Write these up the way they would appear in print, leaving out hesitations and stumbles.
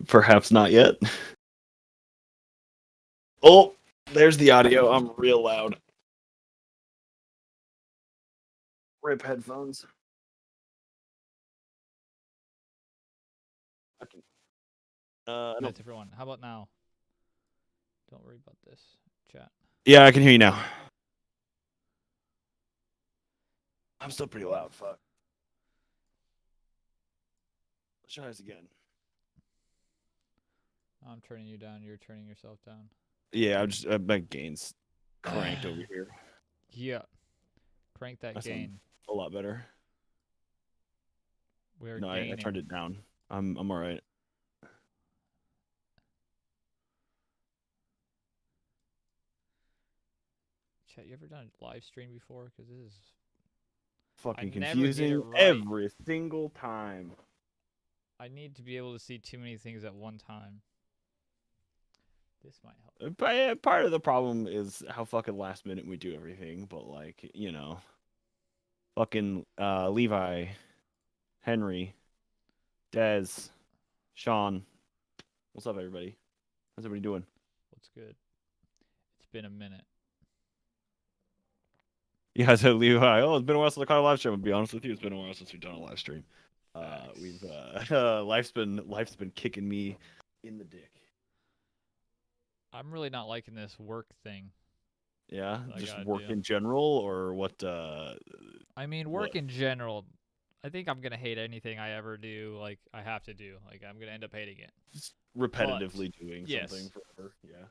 Perhaps not yet. Oh, there's the audio. I'm real loud. Rip headphones. I That's don't. different one. How about now? Don't worry about this. Chat. Yeah, I can hear you now. I'm still pretty loud. Fuck. Let's try this again. I'm turning you down. You're turning yourself down. Yeah, my gain's cranked over here. Yeah. Crank that That sounds gain. a lot better. We're No, I turned gaining. it down. I'm all right. Chat, you ever done a live stream before? Because this is. I Fucking never get it confusing right. every single time. I need to be able to see too many things at one time. This might help. Part of the problem is how fucking last minute we do everything, but like, fucking Levi, Henry, Dez, Sean. What's up, everybody? How's everybody doing? What's good? It's been a minute. Yeah, I said Levi. Oh, it's been a while since I caught a live stream. I'll be honest with you, it's been a while since we've done a live stream. We've Facts. life's been kicking me in the dick. I'm really not liking this work thing. Yeah, That I just gotta work do. in general, or what? I mean, What work in general. I think I'm gonna hate anything I ever do. Like I have to do. Like I'm gonna end up hating it. just But repetitively doing something yes, forever. Yeah,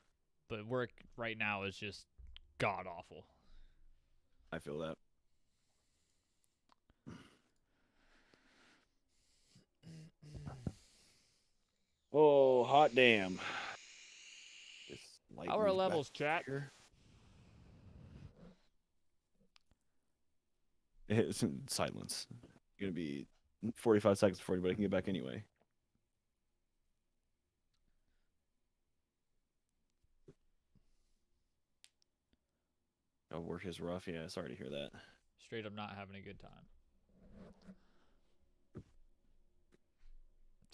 but work right now is just god awful. I feel that. Oh, hot damn! This light How are our moves back levels, chat? here. It's in silence. You're gonna be 45 seconds before anybody can get back anyway. Oh, work is rough. Yeah, sorry to hear that. Straight up not having a good time.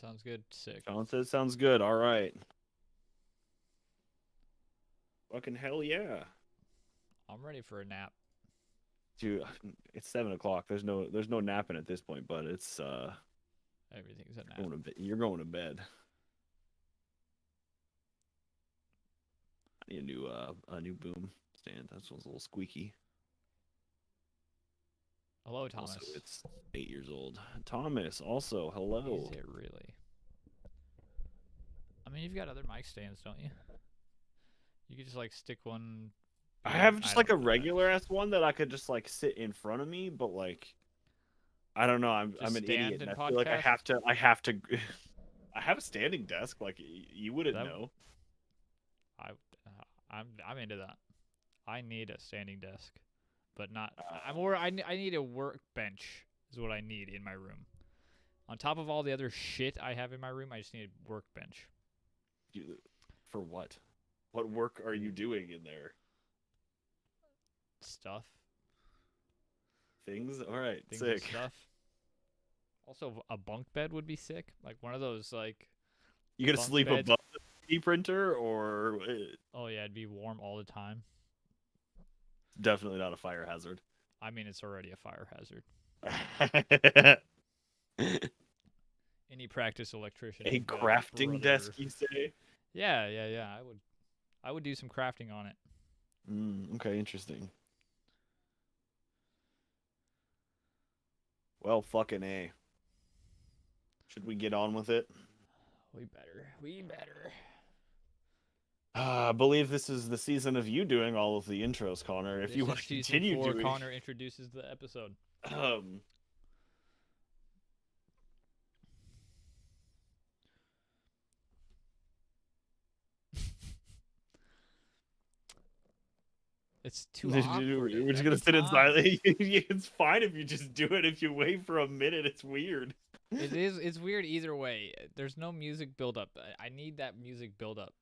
Sounds good. Sick. John says sounds good. All right. Fucking hell yeah. I'm ready for a nap. Dude, it's 7 o'clock. There's no napping at this point, but it's Everything's a nap. going to bed. You're going to bed. I need a new boom stand. That one's a little squeaky. Hello, Thomas. Also, it's 8 years old. Thomas, also hello. Is it really? I mean, you've got other mic stands, don't you? You could just like stick one. I have just like a don't know. regular ass one that I could just like sit in front of me, but like I don't know. I'm Just an stand idiot, and and I feel like I podcast? have to. I have to. I have a standing desk. Like you wouldn't That know. I, I'm into that. I need a standing desk, but not. I'm more. I need a workbench. Is what I need in my room. On top of all the other shit I have in my room, I just need a workbench. For what? What work are you doing in there? Stuff. Things. All right, Things and sick. stuff. Also, a bunk bed would be sick. Like one of those like You gonna bunk sleep beds. above the 3D printer, or Oh yeah, it'd be warm all the time. definitely not a fire hazard? I mean, it's already a fire hazard. Any practice electrician A would be like, crafting brother. desk, you say? Yeah. I would do some crafting on it. Okay, interesting. Well, fucking A. Should we get on with it? We better. We better. I believe this is the season of you doing all of the intros, Connor. If This you want is to season continue 4. doing, Connor introduces the episode. um, It's too awkward we're just gonna every sit in time. silence. It's fine if you just do it. If you wait for a minute, it's weird. It is. It's weird either way. There's no music buildup. I need that music buildup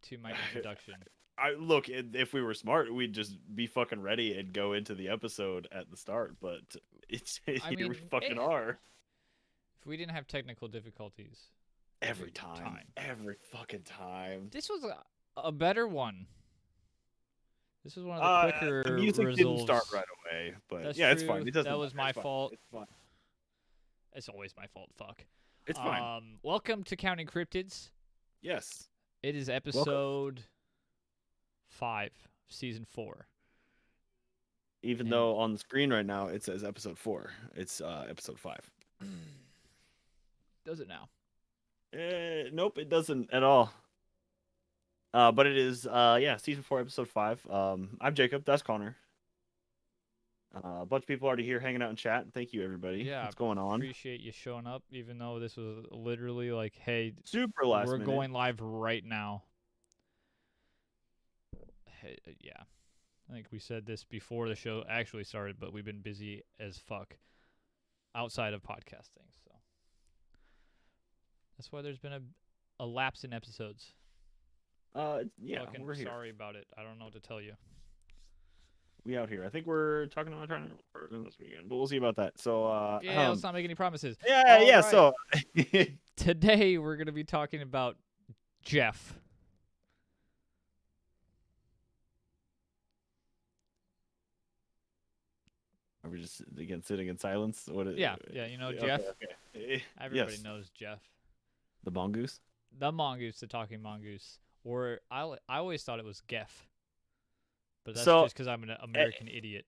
to my introduction. I look, if we were smart, we'd just be fucking ready and go into the episode at the start. But it's I here we mean, fucking are. if we didn't have technical difficulties, Every time. Every fucking time. This was a better one. This was one of the quicker The music didn't start resolves. right away, but That's yeah, it's true. fine. It doesn't That matter. was my It's fine. fault. It's fine. It's always my fault. Fuck. It's fine. Welcome to Counting Cryptids. Yes. It is Welcome. episode 5, season 4. Even though on the screen right now it says episode 4, it's episode 5. Does it now? Nope, it doesn't at all. But it is season 4, episode 5. I'm Jacob. That's Connor. A bunch of people already here hanging out in chat. Thank you, everybody. Yeah, what's going on? Appreciate you showing up, even though this was literally like, hey, Super last we're minute. going live right now. Hey, yeah. I think we said this before the show actually started, but we've been busy as fuck outside of podcasting. So that's why there's been a lapse in episodes. Yeah, Fucking we're here. Sorry about it. I don't know what to tell you. We out here. I think we're talking about trying to record this weekend, but we'll see about that. So let's not make any promises. Yeah. Right. So today we're gonna be talking about Jeff. Are we just sitting in silence? Yeah. You know Jeff. Okay. Everybody Yes. knows Jeff. The Mongoose. The Mongoose, the talking Mongoose, or I always thought it was Geff, but that's just because I'm an American idiot.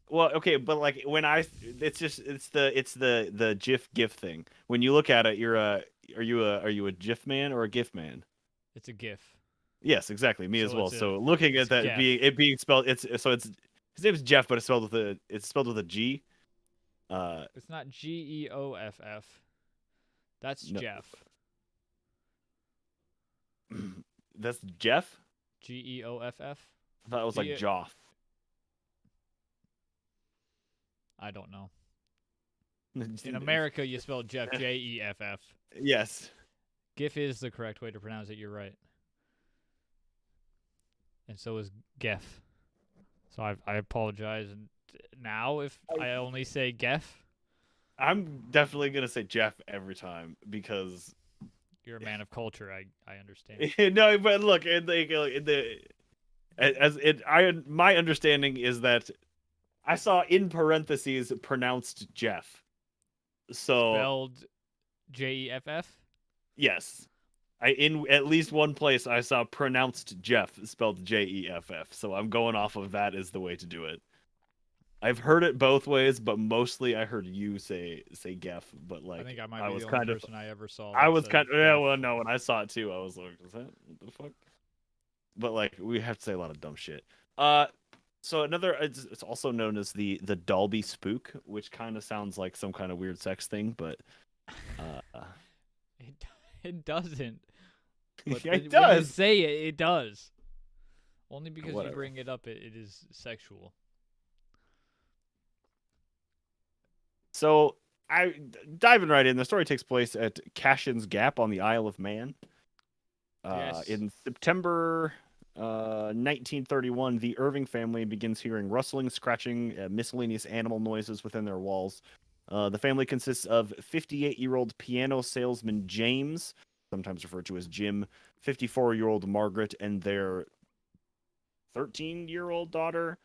Well, okay, but like when it's the GIF thing. When you look at it, are you a GIF man or a GIF man? It's a GIF. Yes, exactly. Me So as well. it's So looking at that Geff. being spelled, it's his name is Jeff, but it's spelled with a G. It's not Geoff. That's No. Jeff. That's Jeff. Geoff. I thought it was like Joff. I don't know. In America, you spell Jeff Jeff. Yes. GIF is the correct way to pronounce it. You're right. And so is Geff. So I apologize now if I only say Geff. I'm definitely gonna say Jeff every time because you're a man of culture. I understand. No, but look, my understanding is that I saw in parentheses pronounced Jeff. So spelled Jeff? Yes. In at least one place I saw pronounced Jeff spelled Jeff. So I'm going off of that as the way to do it. I've heard it both ways, but mostly I heard you say Geff. But like, I think I might be the only person I ever saw. I was kind of well, no. When I saw it too, I was like, "Is that what the fuck?" But like, we have to say a lot of dumb shit. So it's also known as the Dolby Spook, which kind of sounds like some kind of weird sex thing, but it doesn't. But it does. When you say it does. Only because you bring it up, it is sexual. So, diving right in, the story takes place at Cashin's Gap on the Isle of Man. Yes. In September 1931, the Irving family begins hearing rustling, scratching, miscellaneous animal noises within their walls. The family consists of 58-year-old piano salesman James, sometimes referred to as Jim, 54-year-old Margaret, and their 13-year-old daughter.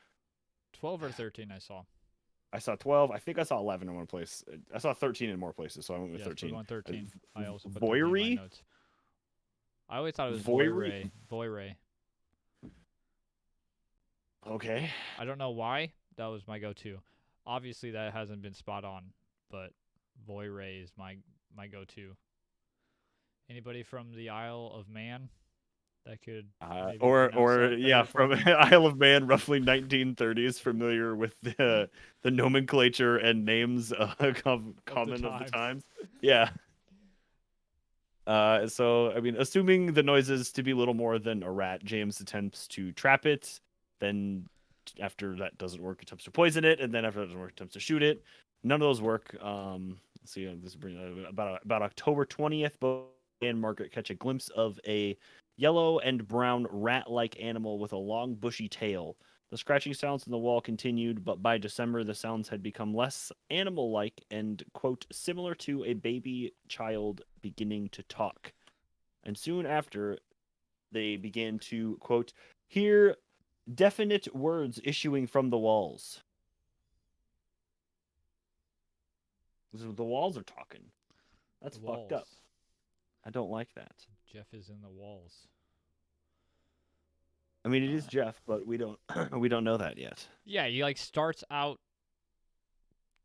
12 or 13, I saw. I saw 12. I think I saw 11 in one place. I saw 13 in more places, so I went with 13. We went 13. I also put Voiry? 13 in my notes. I always thought it was Voiry. Voiry. Okay. I don't know why. That was my go-to. Obviously, that hasn't been spot on, but Voiry is my go-to. Anybody from the Isle of Man that could from Isle of Man, roughly 1930s, familiar with the nomenclature and names common of the times. Yeah. So I mean, assuming the noises to be little more than a rat, James attempts to trap it. Then after that doesn't work, attempts to poison it, and then after that doesn't work, attempts to shoot it. None of those work. So this is about October 20th, both and Margaret catch a glimpse of a yellow and brown rat-like animal with a long bushy tail. The scratching sounds in the wall continued, but by December, the sounds had become less animal like and, quote, similar to a baby child beginning to talk. And soon after, they began to, quote, hear definite words issuing from the walls. The walls are talking. That's The fucked up. walls. I don't like that. Jeff is in the walls. I mean, it is Jeff, but we don't we don't know that yet. Yeah, he like starts out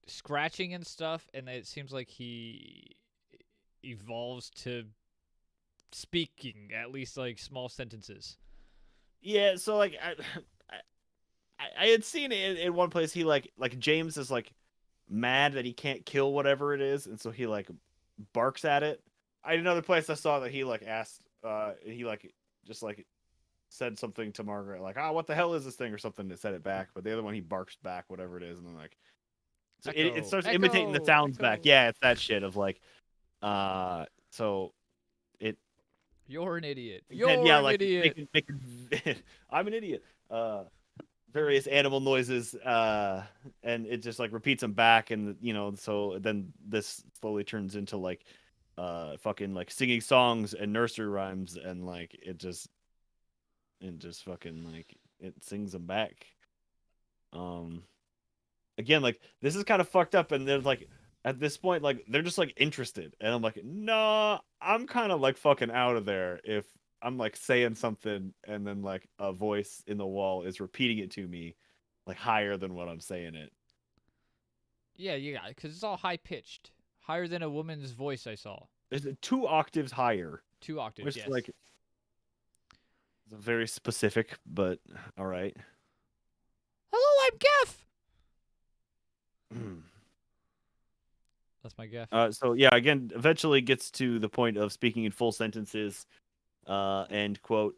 scratching and stuff, and it seems like he evolves to speaking at least like small sentences. Yeah, so like I had seen it in one place. He like James is like mad that he can't kill whatever it is, and so he like barks at it. Another place I saw that he like asked, he like just like said something to Margaret like, "Ah, what the hell is this thing?" or something to said it back. But the other one he barks back whatever it is, and then like so it Echo, starts imitating the echo, sounds back. echo. Yeah, it's that shit of like, so it You're an idiot. then yeah You're an like idiot. making I'm an idiot. Various animal noises, and it just like repeats them back, and so then this slowly turns into like fucking like singing songs and nursery rhymes, and like it just fucking like it sings them back. um Again, like this is kind of fucked up, and they're like at this point like they're just like interested, and I'm like, nah, I'm kind of like fucking out of there if I'm like saying something and then like a voice in the wall is repeating it to me like higher than what I'm saying it. Yeah, because it's all high pitched, higher than a woman's voice. I saw There's 2 octaves higher, 2 octaves. which Yes. like is very specific, but all right. Hello, I'm Geff. That's my Geff. So yeah, again, eventually gets to the point of speaking in full sentences, and quote,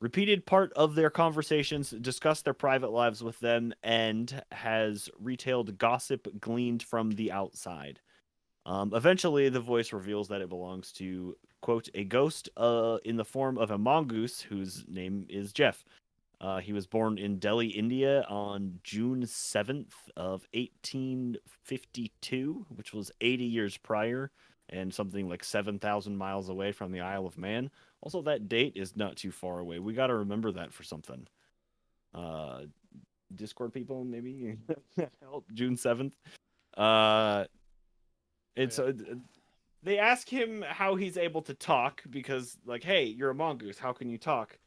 repeated part of their conversations, discussed their private lives with them, and has retailed gossip gleaned from the outside. Eventually, the voice reveals that it belongs to, quote, a ghost in the form of a mongoose whose name is Jeff. He was born in Delhi, India on June 7th of 1852, which was 80 years prior and something like 7,000 miles away from the Isle of Man. Also, that date is not too far away. We got to remember that for something. Uh, Discord people, maybe help June 7th. Uh, it's Yeah. they ask him how he's able to talk because, like, hey, you're a mongoose. How can you talk?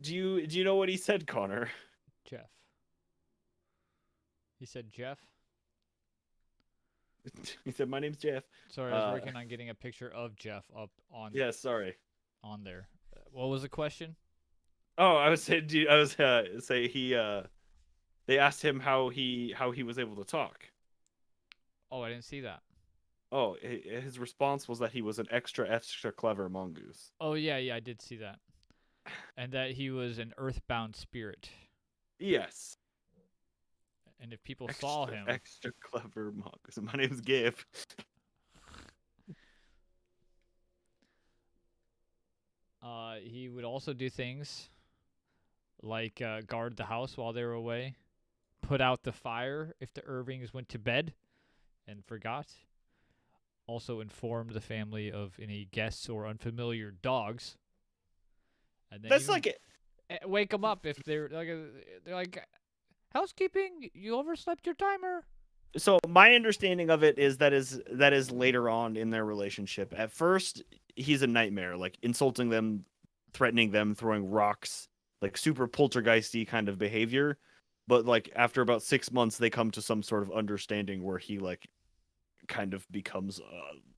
Do you know what he said, Connor? Jeff. He said Jeff. He said, "My name's Jeff." Sorry, I was working on getting a picture of Jeff up Yeah, sorry. on there. What was the question? Oh, I was saying, I was say he they asked him how he was able to talk. Oh, I didn't see that. Oh, his response was that he was an extra clever mongoose. Oh yeah, I did see that. And that he was an earthbound spirit. Yes, And if people saw him, extra clever mongoose. My name's Gabe. he would also do things like guard the house while they were away, put out the fire if the Irvings went to bed and forgot. Also informed the family of any guests or unfamiliar dogs. And then That's even like wake them up if they're like housekeeping. You overslept your timer. so. My understanding of it is that is later on in their relationship. At first, he's a nightmare, like insulting them, threatening them, throwing rocks, like super poltergeisty kind of behavior. But like after about 6 months, they come to some sort of understanding where he like kind of becomes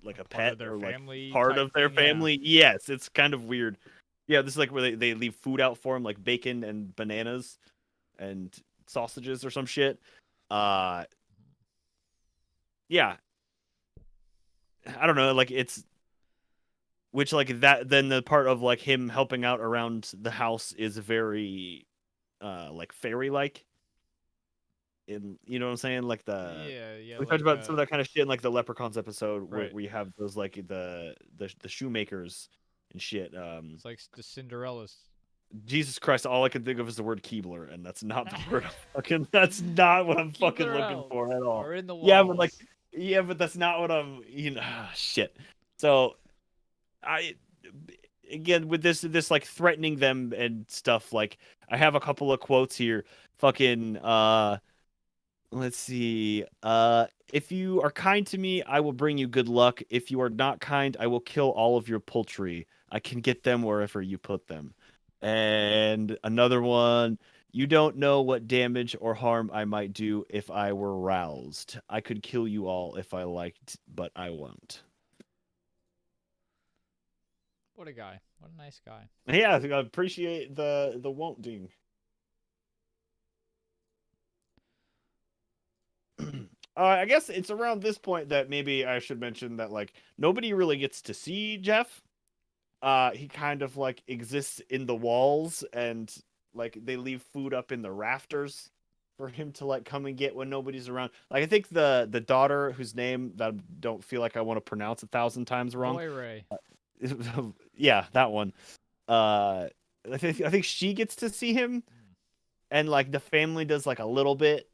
like a Part of pet their or like family part type of their thing. Yeah. family. Yes, it's kind of weird. Yeah, this is like where they leave food out for him, like bacon and bananas and sausages or some shit. Uh, yeah, I don't know. Like it's which like that. Then the part of like him helping out around the house is very like fairy like. In you know what I'm saying? Like Yeah, we talked like about some of that kind of shit in like the Leprechauns episode where right. we have those like the shoemakers and shit. It's like the Cinderella's. Jesus Christ, all I can think of is the word Keebler, and that's not the word I'm fucking. That's not what I'm fucking Keebler looking elves for at all. are in the Yeah, but like, walls. yeah, but that's not what I'm. Shit. So I again with this like threatening them and stuff. Like I have a couple of quotes here. Fucking let's see. If you are kind to me, I will bring you good luck. If you are not kind, I will kill all of your poultry. I can get them wherever you put them. And another one, you don't know what damage or harm I might do if I were roused. I could kill you all if I liked, but I won't. What a guy. What a nice guy. Yeah, I appreciate the won't ding. I guess it's around this point that maybe I should mention that like nobody really gets to see Jeff. He kind of like exists in the walls and like they leave food up in the rafters for him to like come and get when nobody's around. Like I think the daughter whose name that I don't feel like I want to pronounce 1,000 times wrong. Boy Ray. Yeah, that one. Uh, I think she gets to see him, and like the family does like a little bit,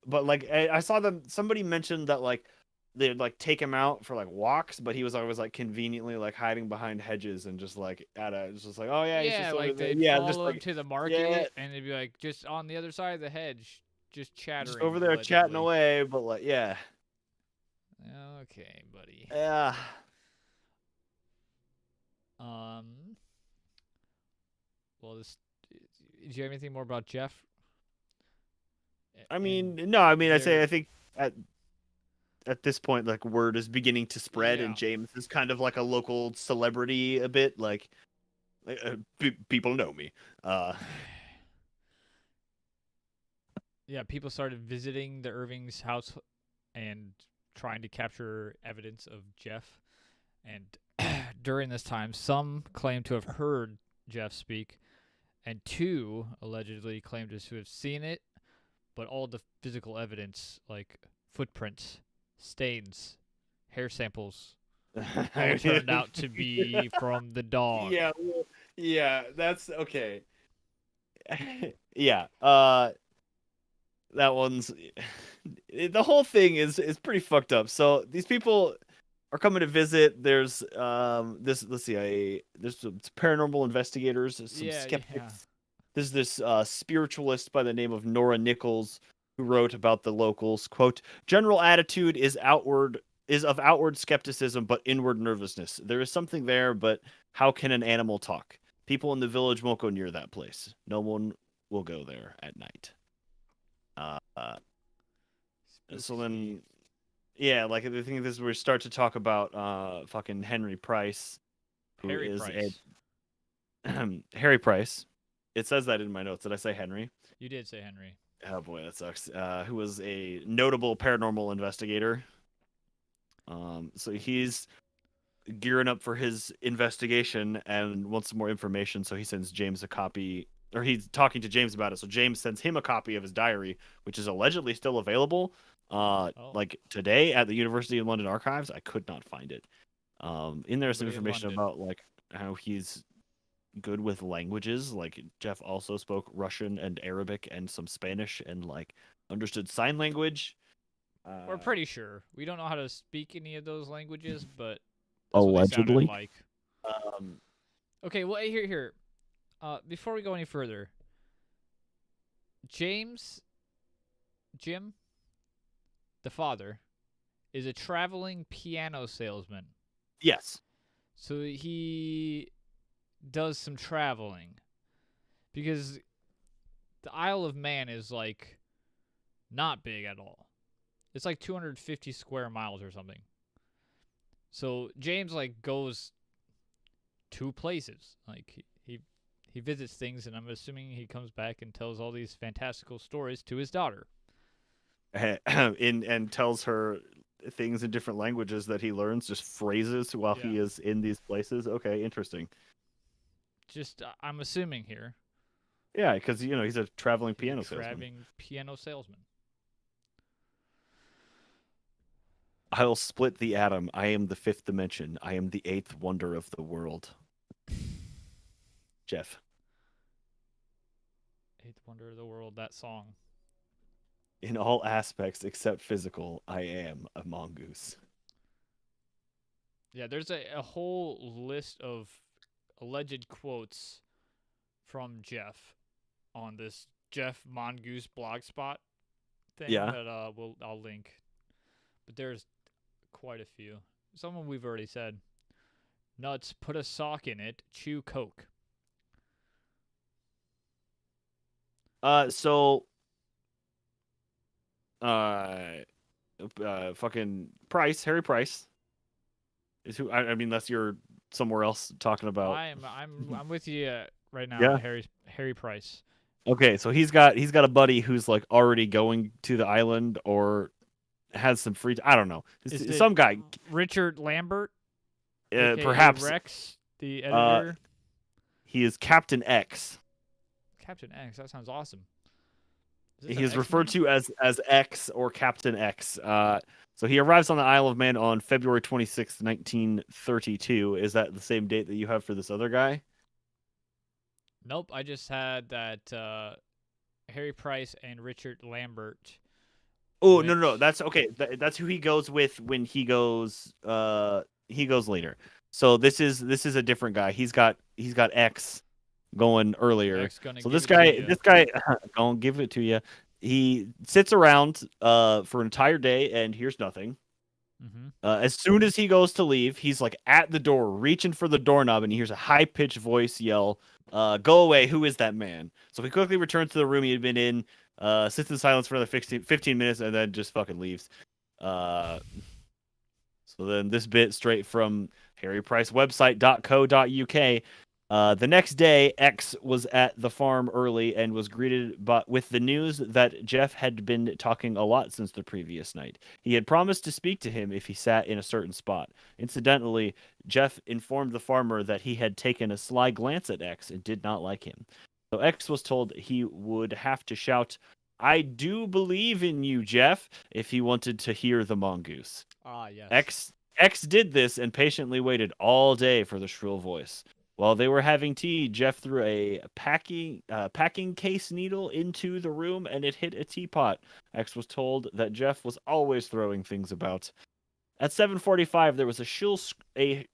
but like I saw them. Somebody mentioned that like they'd like take him out for like walks, but he was always like conveniently like hiding behind hedges and just like it's just like oh yeah he's Yeah, just over like there they'd yeah just follow him like to the yeah market and they'd be like just on the other side of the hedge, just just chattering over there chatting allegedly. away, but like yeah Okay, buddy. yeah. Um, well, this. Do you have anything more about Jeff? I And mean no, I mean I there, think at this point like word is beginning to spread and yeah, James is kind of like a local celebrity a bit like people know me. Uh, yeah. People started visiting the Irving's house and trying to capture evidence of Jeff. And during this time, some claim to have heard Jeff speak, and two allegedly claim to have seen it. But all the physical evidence, like footprints, stains, hair samples, all turned out to be from the dog. yeah, yeah, that's okay. Yeah, that one's the whole thing is pretty fucked up. So these people are coming to visit. There's this let's see, there's some paranormal investigators, there's some Yeah, yeah. skeptics. There's this spiritualist by the name of Nora Nichols who wrote about the locals. Quote, general attitude is of outward skepticism but inward nervousness. There is something there, but how can an animal talk? People in the village won't go near that place. No one will go there at night. Uh, uh, so Spooky. then, yeah, like I think this is where we start to talk about fucking Henry Price, who Harry is a Price. Harry Price. It says that in my notes. Did I say Henry? You did say Henry. Oh boy, that sucks. Who was a notable paranormal investigator. So he's gearing up for his investigation and wants some more information. So he sends James a copy, or he's talking to James about it. So James sends him a copy of his diary, which is allegedly still available. Oh, Like today at the University of London archives, I could not find it. In there some anybody in information London? about like how he's good with languages. Like Jeff also spoke Russian and Arabic and some Spanish and like understood sign language. We're Uh, pretty sure. We don't know how to speak any of those languages, but that's what they sounded Allegedly. like. Um, Okay, well, here. Before we go any further, James, Jim, the father, is a traveling piano salesman. yes. So he does some traveling because the Isle of Man is like not big at all. It's like 250 square miles or something. So James like goes two places. Like he visits things, and I'm assuming he comes back and tells all these fantastical stories to his daughter. in and tells her things in different languages that he learns, just phrases while Yeah, he is in these places. Okay, interesting. just I'm assuming here Yeah, because he's a traveling he's a piano salesman. traveling piano salesman. I'll split the atom. I am the fifth dimension. I am the eighth wonder of the world. Jeff. Eighth wonder of the world. That song. In all aspects except physical, I am a mongoose. Yeah, there's a whole list of alleged quotes from Jeff on this Jeff Mongoose blogspot thing Yeah. that I'll link. But there's quite a few. Someone we've already said. Nuts, put a sock in it, chew coke. So fucking Price, Harry Price is who. I mean, unless you're somewhere else talking about. I'm with you right now, Yeah. Harry Price. Okay, so he's got a buddy who's like already going to the island or has some free. I don't know. Is it Some guy, Richard Lambert, aka perhaps. Rex, the Uh, editor? he is Captain X. Captain X. That sounds awesome. Is this He an is referred X-Men? to as X or Captain X. So he arrives on the Isle of Man on February 26th, 1932. Is that the same date that you have for this other guy? Nope. I just had that Harry Price and Richard Lambert Oh, no, went. no, no. That's okay. That's who he goes with when he goes. He goes later. So this is a different guy. He's got X going earlier. X gonna So give this it to guy you. this guy gonna give it to you. He sits around for an entire day and hears nothing. Mm-hmm. As soon as he goes to leave, he's like at the door, reaching for the doorknob, and he hears a high pitched voice yell, "Go away! Who is that man?" So he quickly returns to the room he had been in, sits in silence for another 15 minutes, and then just fucking leaves. Uh, so then this bit straight from harrypricewebsite.co.uk. The next day, X was at the farm early and was greeted with the news that Jeff had been talking a lot since the previous night. He had promised to speak to him if he sat in a certain spot. Incidentally, Jeff informed the farmer that he had taken a sly glance at X and did not like him. So X was told he would have to shout, "I do believe in you, Jeff," if he wanted to hear the mongoose. Ah, yes. X did this and patiently waited all day for the shrill voice. While they were having tea, Jeff threw a packing case needle into the room and it hit a teapot. X was told that Jeff was always throwing things about. At 7:45, there was a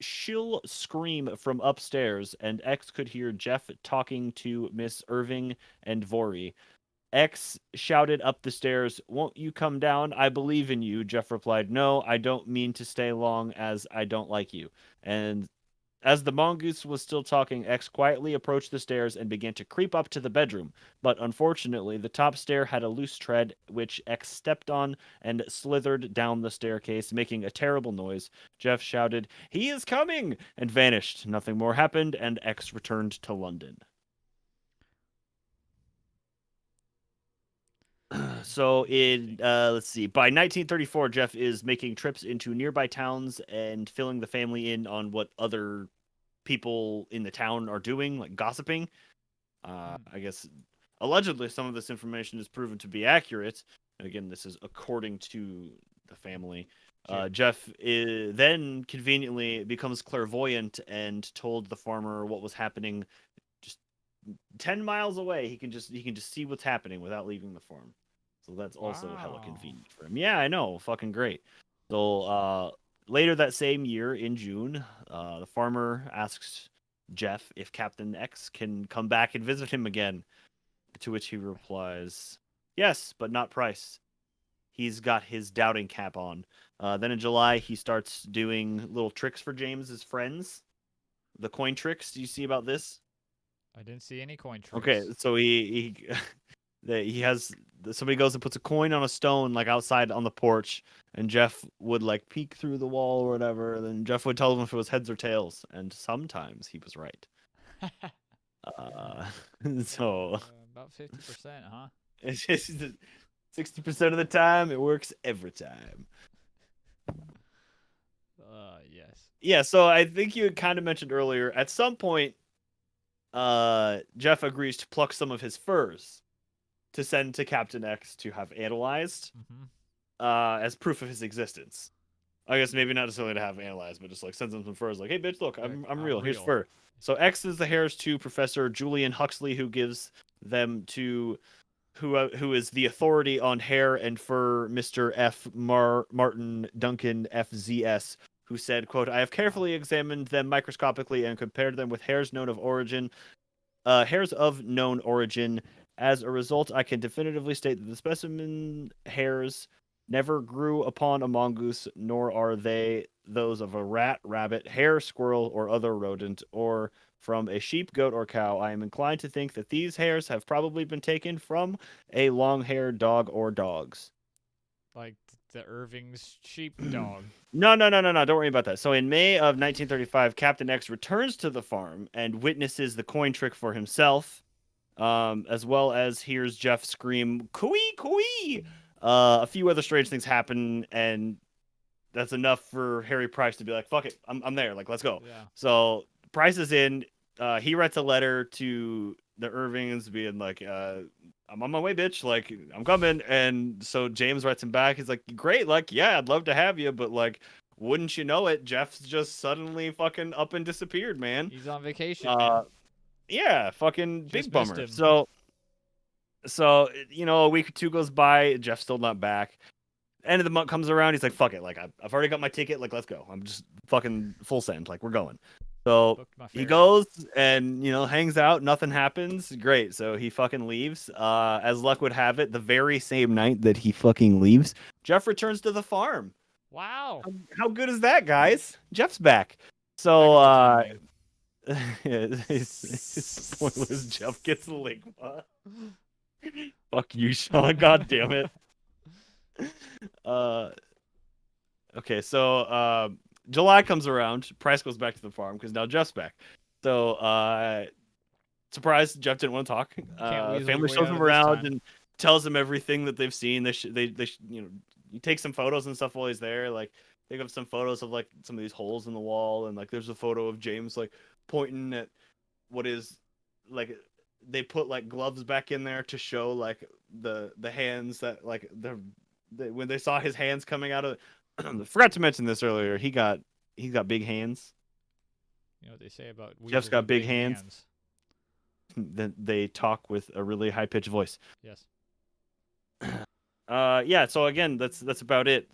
shrill scream from upstairs, and X could hear Jeff talking to Miss Irving and Vori. X shouted up the stairs, "Won't you come down? I believe in you." Jeff replied, "No, I don't mean to stay long as I don't like you." And as the mongoose was still talking, X quietly approached the stairs and began to creep up to the bedroom. But unfortunately, the top stair had a loose tread, which X stepped on and slithered down the staircase, making a terrible noise. Jeff shouted, "He is coming!" and vanished. Nothing more happened, and X returned to London. So in let's see, by 1934, Jeff is making trips into nearby towns and filling the family in on what other people in the town are doing, like gossiping. I guess allegedly some of this information is proven to be accurate. Again, this is according to the family. Jeff then conveniently becomes clairvoyant and told the farmer what was happening just 10 miles away. He can just see what's happening without leaving the farm. So that's also hella Wow. convenient for him. Yeah, I know, fucking great. So later that same year in June, the farmer asks Jeff if Captain X can come back and visit him again, to which he replies, "Yes, but not Price. He's got his doubting cap on." Then in July, he starts doing little tricks for James's friends. The coin tricks. Do you see about this? I didn't see any coin Okay, tricks. so he has somebody goes and puts a coin on a stone like outside on the porch, and Jeff would like peek through the wall or whatever. And then Jeff would tell him if it was heads or tails, and sometimes he was right. Uh, so About 50%, huh? it's just 60% of the time it works every time. Yes. Yeah, so I think you had kind of mentioned earlier. At some point, Jeff agrees to pluck some of his furs to send to Captain X to have analyzed Mm-hmm. as proof of his existence. I guess maybe not necessarily to have analyzed, but just like sends him some furs. Like, hey, bitch, look, I'm real. Here's fur. So X is the heirs to Professor Julian Huxley, who gives them to who is the authority on hair and fur, Mr. Martin Duncan FZS, who said, quote, I have carefully examined them microscopically and compared them with hairs of known origin. As a result, I can definitively state that the specimen hairs never grew upon a mongoose, nor are they those of a rat, rabbit, hare, squirrel, or other rodent, or from a sheep, goat, or cow. I am inclined to think that these hairs have probably been taken from a long-haired dog or dogs. Like the Irving's sheepdog. No, no, no, no, no. Don't worry about that. So in May of 1935, Captain X returns to the farm and witnesses the coin trick for himself, as well as hears Jeff scream, "Cooey, cooey!" A few other strange things happen, and that's enough for Harry Price to be like, "Fuck it, I'm there. Like, let's go." Yeah. So Price is in. He writes a letter to the Irvings, being like, I'm on my way, bitch. Like, I'm coming. And so James writes him back. He's like, great. Like, yeah, I'd love to have you. But, like, wouldn't you know it, Jeff's just suddenly fucking up and disappeared, man. He's on vacation, man. Uh, yeah, fucking Just big missed bummer. him. So, a week or two goes by. Jeff's still not back. End of the month comes around. He's like, fuck it. Like, I've already got my ticket. Like, let's go. I'm just fucking full send. Like, we're going. So Booked my he ferry. goes and hangs out. Nothing happens. Great. So he fucking leaves. As luck would have it, the very same night that he fucking leaves, Jeff returns to the farm. Wow. How good is that, guys? Jeff's back. So spoilers. Jeff gets ligma. Fuck you, Sean. God damn it. Okay. So July comes around. Price goes back to the farm because now Jeff's back. So, surprise, Jeff didn't want to talk. Can't weasel Family your way shows out him of this around time. and tells him everything that they've seen. You take some photos and stuff while he's there. Like, they have some photos of like some of these holes in the wall, and like there's a photo of James like pointing at what is like they put like gloves back in there to show like the hands that like when they saw his hands coming out of. Forgot to mention this earlier. He's got big hands. You know what they say about weasels Jeff's got with big hands. Then they talk with a really high pitched voice. Yes. Yeah. So again, that's about it.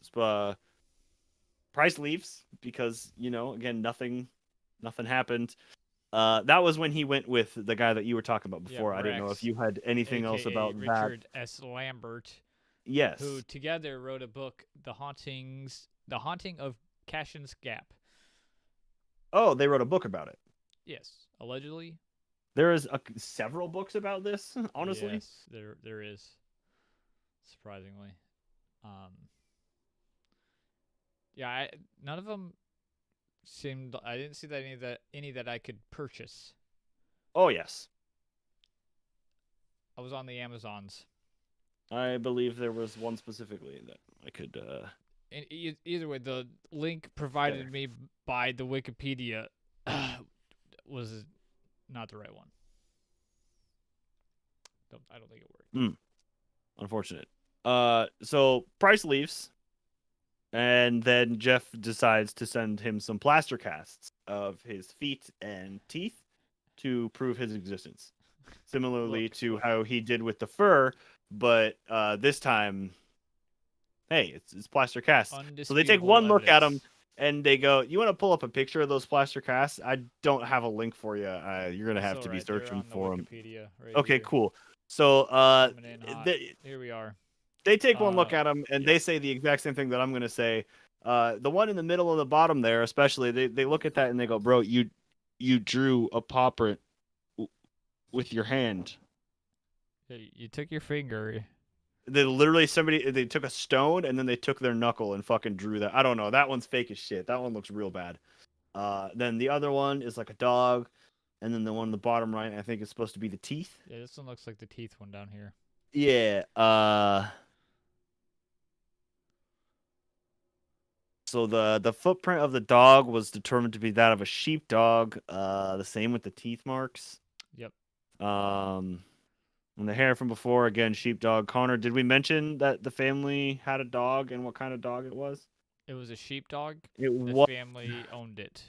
Price leaves because again nothing happened. That was when he went with the guy that you were talking about before. Yeah, I didn't know Rex, if you had anything else AKA about that. Richard S. Lambert, Yes. who together wrote a book, The Haunting of Cashin's Gap. Oh, they wrote a book about it. Yes, allegedly. There is several books about this. Honestly. Yes, there is. Surprisingly, yeah, none of them seemed. I didn't see that any that I could purchase. Oh yes. I was on the Amazons. I believe there was one specifically that I could. And either way, the link provided me by the Wikipedia was not the right one. I don't think it worked. Unfortunate. So Price leaves, and then Jeff decides to send him some plaster casts of his feet and teeth to prove his existence. Similarly to how he did with the fur, but this time, hey, it's plaster casts. So they take one look at him and they go, "You want to pull up a picture of those plaster casts? I don't have a link for you. You're gonna have to be searching for them." Okay, cool. So here we are. They take one look at him and they say the exact same thing that I'm gonna say. The one in the middle of the bottom there, especially, they look at that and they go, "Bro, you drew a paw print with your hand. You took your finger." They literally they took a stone and then they took their knuckle and fucking drew that. I don't know. That one's fake as shit. That one looks real bad. Then the other one is like a dog, and then the one on the bottom right, I think is supposed to be the teeth. Yeah, this one looks like the teeth one down here. Yeah. So the footprint of the dog was determined to be that of a sheepdog. The same with the teeth marks. Yep. And the hair from before, again, sheepdog. Connor, did we mention that the family had a dog and what kind of dog it was? It was a sheepdog. The family owned it.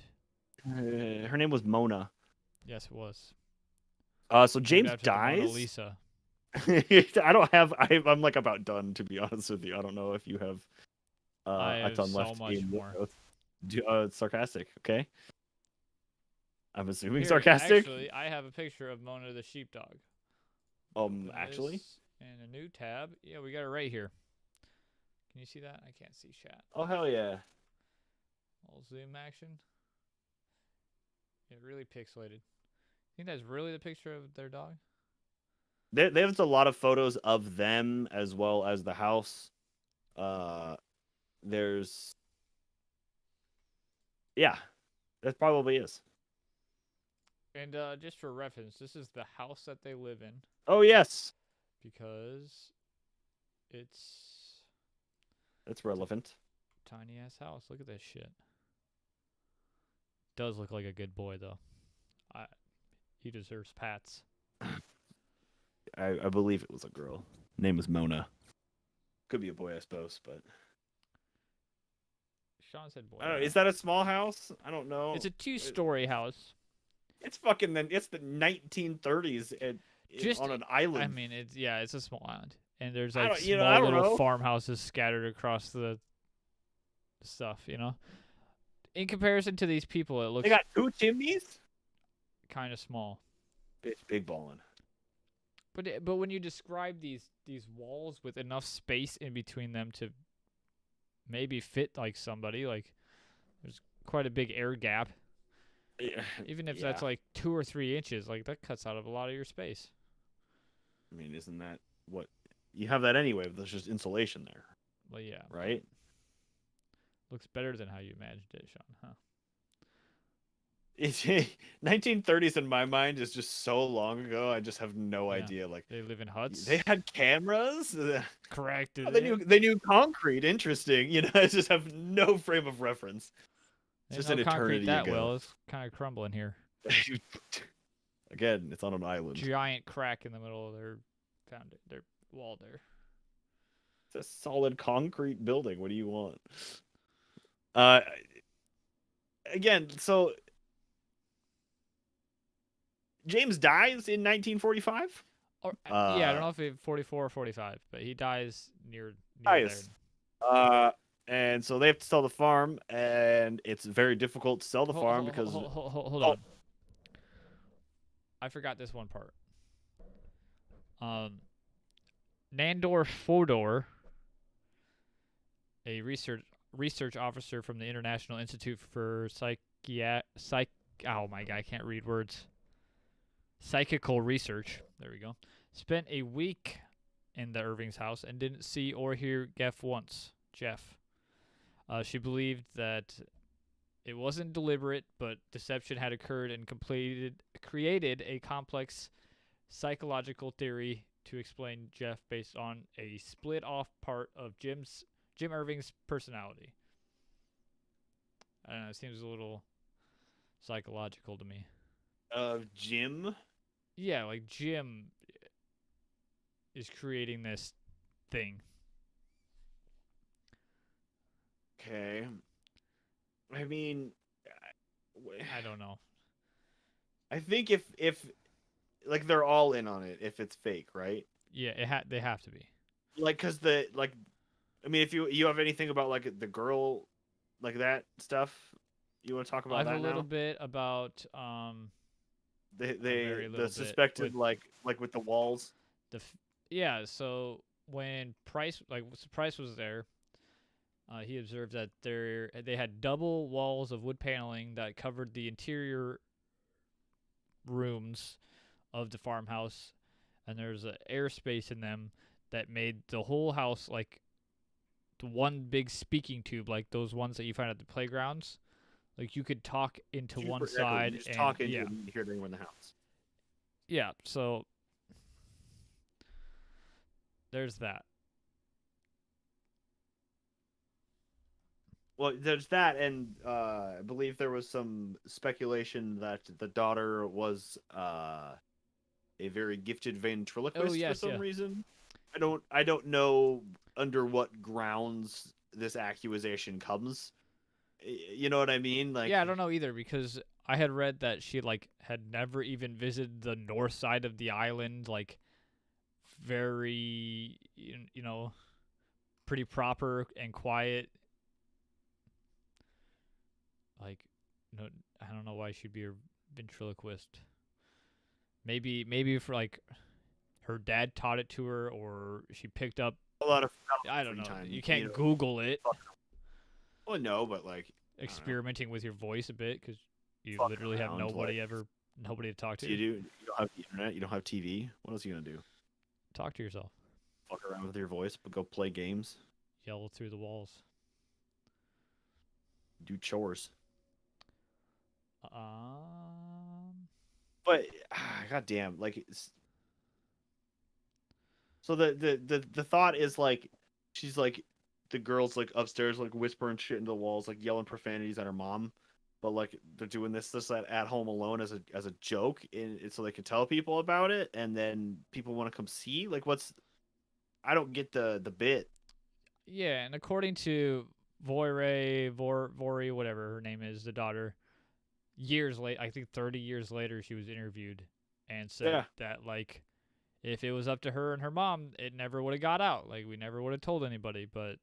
Her name was Mona. Yes, it was. So named James after the Mona dies. Lisa. I don't have. I'm like about done, to be honest with you. I don't know if you have I a have ton so left much in your more. notes. Sarcastic. Okay. I'm assuming Here, sarcastic. actually, I have a picture of Mona the sheepdog. Open Actually. this in a new tab. Yeah, we got it right here. Can you see that? I can't see chat. Oh hell yeah. Little zoom action. Yeah, really pixelated. Think that's really the picture of their dog? They have a lot of photos of them as well as the house. There's yeah, that probably is. And just for reference, this is the house that they live in Oh yes, because it's that's relevant. tiny ass house. Look at this shit. Does look like a good boy though. I he deserves pats. I believe it was a girl. Name was Mona. Could be a boy, I suppose, but Sean said boy. I don't know. Yeah. Is that a small house? I don't know. It's a two-story house. It's fucking then. It's the 1930s Just on an island. I mean, it's a small island, and there's I like don't, you know, small I don't little know. farmhouses scattered across the stuff. In comparison to these people, it They looks got 2 chimneys. kind of small. Bitch, big ballin'. But when you describe these walls with enough space in between them to maybe fit like somebody, like there's quite a big air gap. Yeah. Even if Yeah. that's like 2 or 3 inches, like that cuts out of a lot of your space. I mean, isn't that what you have that anyway? But there's just insulation there, Well, yeah, right? looks better than how you imagined it, Sean. Huh? It's 1930s in my mind is just so long ago. I just have no Yeah. idea. Like They live in huts. they had cameras. Correct. Oh, they knew concrete. Interesting. I just have no frame of reference. It's just an concrete eternity that ago. well. It's kind of crumbling here. Again, it's on an island. Giant crack in the middle of their wall there. It's a solid concrete building. What do you want? Uh, again, so James dies in 1945. Or, yeah, I don't know if it's 44 or 45, but he dies near Nice. there. And so they have to sell the farm, and it's very difficult to sell the farm because hold on. I forgot this one part. Nandor Fodor, a research officer from the International Institute for oh my god, I can't read words. Psychical research. There we go. Spent a week in the Irving's house and didn't see or hear Jeff once. She believed that it wasn't deliberate, but deception had occurred and created a complex psychological theory to explain Jeff based on a split-off part of Jim Irving's personality. I don't know. It seems a little psychological to me. Jim. Yeah, like Jim is creating this thing. Okay. I mean, I don't know. I think if like they're all in on it if it's fake, right? Yeah, they have to be. Like, cause I mean, if you have anything about like the girl, like that stuff, you want to talk about that now? I have a little bit about the suspected bit. like with the walls. So when Price was there, he observed that they had double walls of wood paneling that covered the interior rooms of the farmhouse, and there's an airspace in them that made the whole house like the one big speaking tube, like those ones that you find at the playgrounds. Like you could talk into one side you just and talk into it and hear anyone in the house. Yeah, so there's that. Well, there's that, and I believe there was some speculation that the daughter was a very gifted ventriloquist for some reason. I don't know under what grounds this accusation comes. You know what I mean? Like, Yeah, I don't know either because I had read that she like had never even visited the north side of the island, like very you know pretty proper and quiet. Like, no, I don't know why she'd be a ventriloquist. Maybe for like her dad taught it to her, or she picked up. a lot of I don't free know. time. You You can't know, Google it. well, no, but like, I don't know, Experimenting with your voice a bit because you fucking literally have around. Like, nobody to talk do to. you don't have the internet. You don't have TV. What else are you gonna do? Talk to yourself. Fuck around with your voice, but go play games, Yell through the walls. do chores. Um, But goddamn, like, so the thought is like, she's like, the girl's like upstairs, like whispering shit into the walls, like yelling profanities at her mom. But like they're doing this at home alone as a joke, and so they can tell people about it, and then people want to come see. Like, what's I don't get the bit. yeah, and according to Vori, whatever her name is, the daughter, years late, I think 30 years later, she was interviewed and said Yeah, that like if it was up to her and her mom, it never would have got out. Like we never would have told anybody, but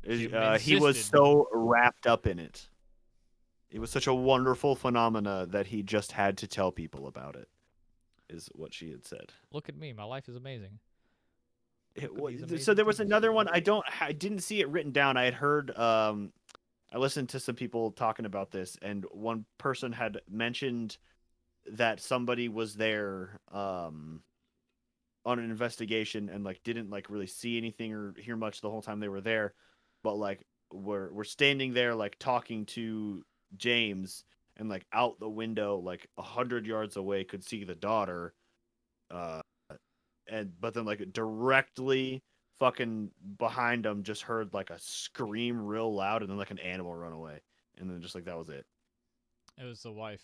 Jim he was insisted. so wrapped up in it. It was such a wonderful phenomena that he just had to tell people about it. Is what she had said. Look at me, my life is amazing. Look at these So amazing there was things. another one. I didn't see it written down. I had heard I listened to some people talking about this, and one person had mentioned that somebody was there on an investigation and like didn't like really see anything or hear much the whole time they were there, but like were standing there like talking to James, and like out the window like 100 yards away could see the daughter, uh and but then like directly fucking behind them just heard like a scream real loud, and then like an animal run away, and then just like that was it. It was the wife.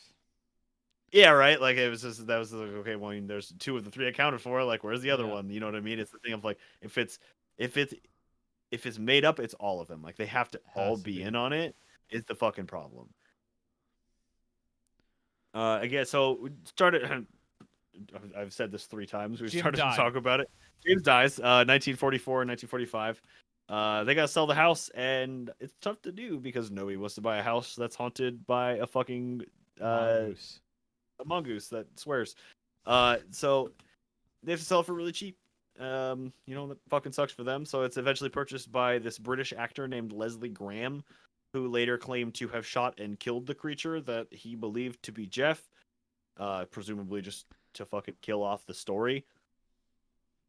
Yeah, right. Like it was just that was like, okay, well, I mean, there's two of the three accounted for. Like, where's the other Yeah, one? You know what I mean? It's the thing of like if it's if it's made up, it's all of them. Like they have to all has to be be. in on it. Is the fucking problem. Again, so we started. I've said this three times. We Jim started to died. talk about it. James dies, 1944 and 1945. They gotta sell the house, and it's tough to do because nobody wants to buy a house that's haunted by a fucking uh, Mongoose. a mongoose that swears. So they have to sell it for really cheap. That fucking sucks for them. So it's eventually purchased by this British actor named Leslie Graham, who later claimed to have shot and killed the creature that he believed to be Jeff, presumably just to fucking kill off the story.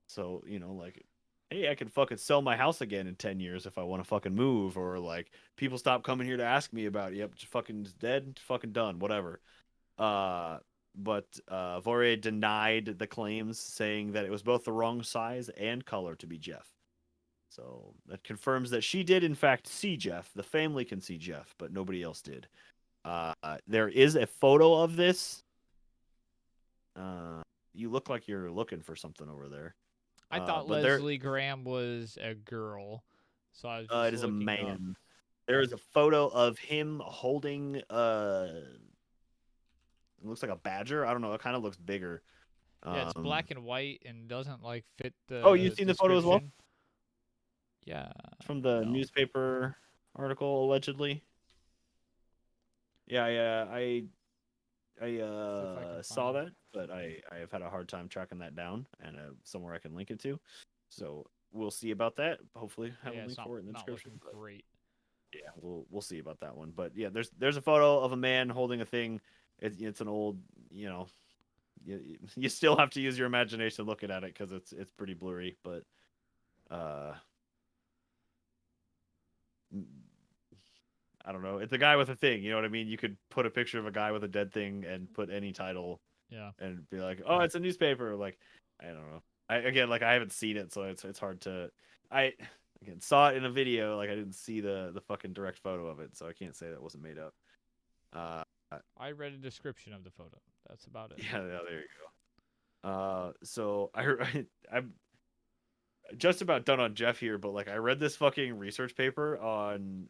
So, like, hey, I can fucking sell my house again in 10 years if I want to fucking move, or like people stop coming here to ask me about it. Yep, just fucking dead, fucking done, whatever. Uh, but Vore denied the claims, saying that it was both the wrong size and color to be Jeff. So that confirms that she did, in fact, see Jeff. The family can see Jeff, but nobody else did. There is a photo of this. You look like you're looking for something over there. I thought But there, Leslie Graham was a girl, so I was it just is a looking up. man. There is a photo of him holding. It looks like a badger. I don't know. It kind of looks bigger. Yeah, it's Um, black and white and doesn't like fit oh, you've the seen the photo as well? description. Yeah, From the no. newspaper article allegedly. Yeah, yeah, I See if I can saw find it. that, but I have had a hard time tracking that down, and somewhere I can link it to. So we'll see about that. Hopefully, have Yeah, a it's link not for it in the not description. looking But great. yeah, we'll see about that one. But yeah, there's a photo of a man holding a thing. It's an old, you still have to use your imagination looking at it because it's pretty blurry. But uh, I don't know. It's a guy with a thing. You know what I mean? You could put a picture of a guy with a dead thing and put any title Yeah. and be like, "Oh, it's a newspaper." Like, I don't know. I haven't seen it, so it's hard to. I again saw it in a video. Like, I didn't see the fucking direct photo of it, so I can't say that wasn't made up. Uh, I read a description of the photo. That's about it. yeah, there you go. So I'm just about done on Jeff here, but like I read this fucking research paper on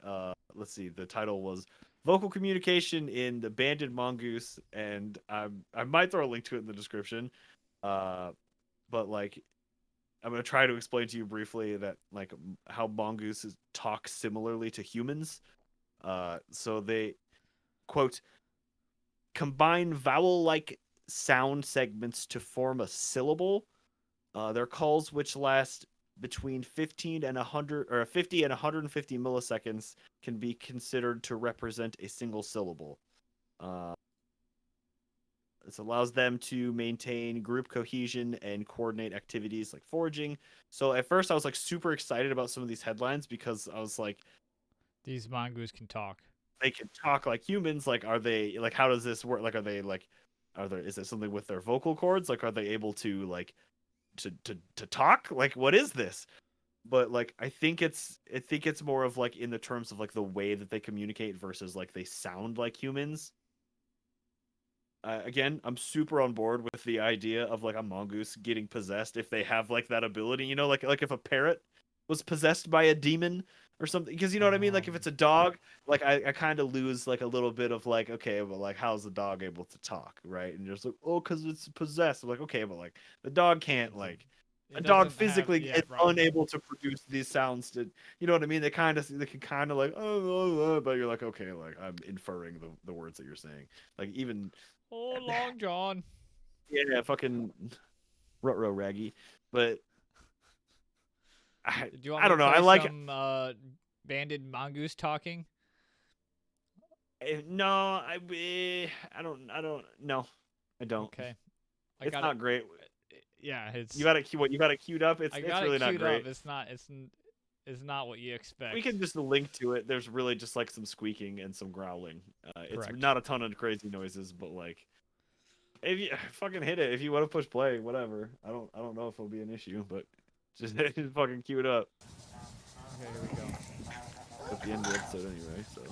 let's see, the title was Vocal Communication in the Banded Mongoose, and I might throw a link to it in the description. But like I'm gonna try to explain to you briefly that like how mongooses talk similarly to humans. So they quote combine vowel-like sound segments to form a syllable. Their calls, which last between 15 and 100 or 50 and 150 milliseconds, can be considered to represent a single syllable. Uh, this allows them to maintain group cohesion and coordinate activities like foraging. So at first I was like super excited about some of these headlines because I was like, These mongoose can talk. they can talk like humans. Like, are they like, how does this work? Like, are they like, are there, is it something with their vocal cords? Like, are they able to like, to talk? Like, what is this? But like, I think it's more of like in the terms of like the way that they communicate versus like they sound like humans. Again, I'm super on board with the idea of like a mongoose getting possessed if they have like that ability. You know, like if a parrot was possessed by a demon or something. Because you know what I mean. Like if it's a dog, like I kind of lose like a little bit of like, okay, but like how's the dog able to talk, right? And you're just like, oh, because it's possessed. I'm like, okay, but like the dog can't It's a, like. A it dog doesn't have. physically Yeah, is right. unable to produce these sounds to, you know what I mean? They can kind of like, but you're like, okay, like I'm inferring the words that you're saying. Like even Oh, Long John. yeah, fucking rutro raggy. But Do you want I me to don't know. I play like some banded mongoose talking? no. I don't. No, I don't. Okay, I It's got it. not great. Yeah, You it's. got it. What you got it queued up? I It's got it really not queued up. great. It's not. It's not what you We expect. can just link to it. There's really just like some squeaking and some growling. It's Correct. not a ton of crazy noises, but like if you fucking hit it, if you want to push play, whatever. I don't know if it'll be an issue, but just, just fucking queue it up Okay, here we go. at the end of the episode anyway. So.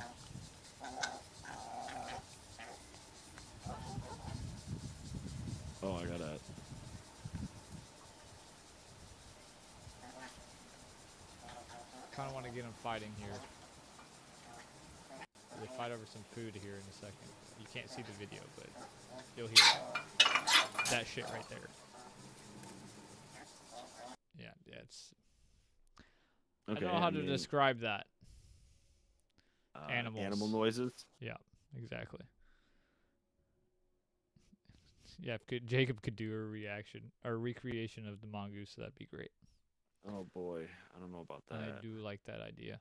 Oh, I got that. Kind of want to get them fighting here. They fight over some food here in a second. You can't see the video, but you'll hear it. That shit right there. Yeah, it's. I Okay, don't know how I to mean, describe that. animal Animals. noises. Yeah, exactly. Yeah, if Jacob could do a reaction or recreation of the mongoose, that'd be great. Oh boy, I don't know about And I that. do like that idea.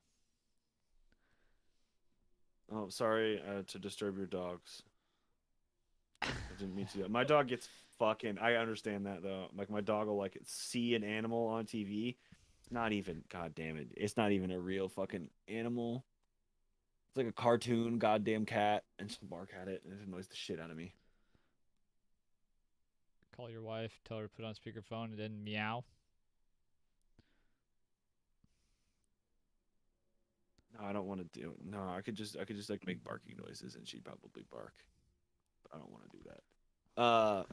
Oh, sorry to disturb your dogs. I didn't mean to. My dog gets fucking. I understand that though. Like my dog will like see an animal on TV. It's not even. God damn it! It's not even a real fucking animal. It's like a cartoon goddamn cat, and just bark at it, and it annoys the shit out of me. Call your wife, tell her to put on speakerphone, and then meow. No, I don't want to do. No, I could just like make barking noises, and she'd probably bark. But I don't want to do that.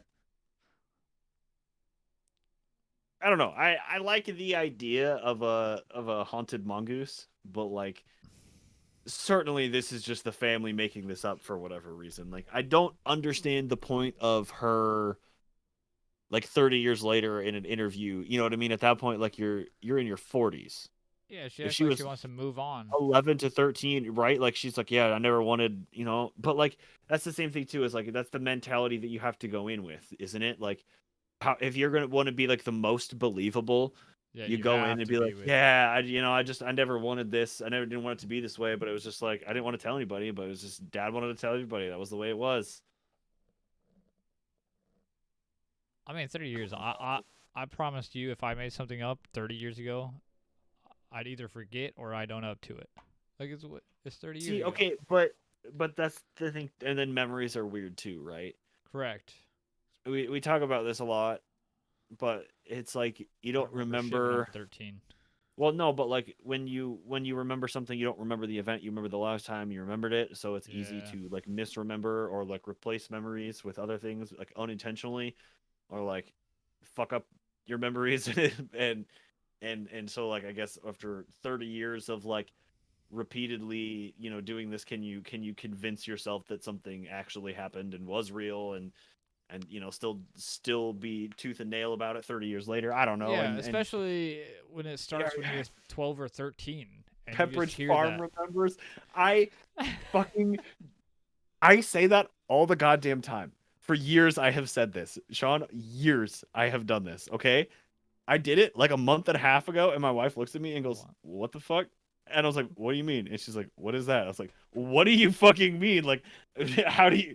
I don't know. I like the idea of a haunted mongoose, but like certainly this is just the family making this up for whatever reason. Like I don't understand the point of her like 30 years later in an interview. You know what I mean? At that point like you're in your 40s. Yeah, she If acts she like she was wants to move on. 11 to 13, right? Like she's like, yeah, I never wanted, you know, but like that's the same thing too is like that's the mentality that you have to go in with, isn't it? Like how if you're going to want to be like the most believable, Yeah, you you go in have and to be be like, with. yeah, I never wanted this. I never didn't want it to be this way, but it was just like I didn't want to tell anybody, but it was just dad wanted to tell everybody. That was the way it was. I mean, 30 years. I promised you if I made something up 30 years ago, I'd either forget or I'd own up to it. Like it's 30 years See, ago. okay, but that's the thing, and then memories are weird too, right? Correct. We talk about this a lot, but it's like you I don't don't remember shit when I'm remember. 13. Well, no, but like when you remember something, you don't remember the event. You remember the last time you remembered it, so it's easy Yeah. to like misremember or like replace memories with other things like unintentionally, or like fuck up your memories and and so like I guess after 30 years of like repeatedly, doing this, can you convince yourself that something actually happened and was real, and still be tooth and nail about it 30 years later? I don't know. Yeah, And especially when it yeah, starts when you're 12 or 13 and you just Pepperidge hear Farm that. remembers. I fucking I say that all the goddamn time. For years I have said this. Sean, years I have done this, okay? I did it like a month and a half ago, and my wife looks at me and goes, "What the fuck?" And I was like, "What do you mean?" And she's like, "What is that?" I was like, "What do you fucking mean? Like, how do you,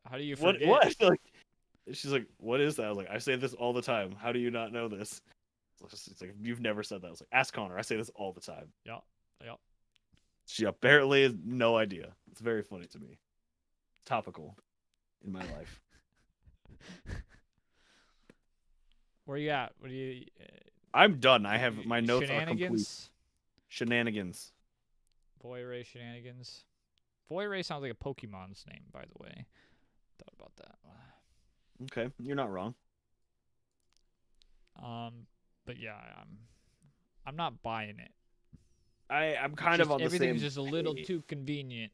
How do you what, forget? what?" Like, she's like, "What is that?" I was like, "I say this all the time. How do you not know this?" It's like, "You've never said that." I was like, "Ask Connor. I say this all the time." Yeah, yeah. She apparently has no idea. It's very funny to me. Topical in my life. Where you at? What do you I'm done. I have my notes are complete. shenanigans? Shenanigans. Boy Ray shenanigans. Boy Ray sounds like a Pokemon's name, by the way. Thought about that. Okay, you're not wrong. Um, but yeah, I'm not buying it. I'm It's kind of just on the everything's same just a little too convenient.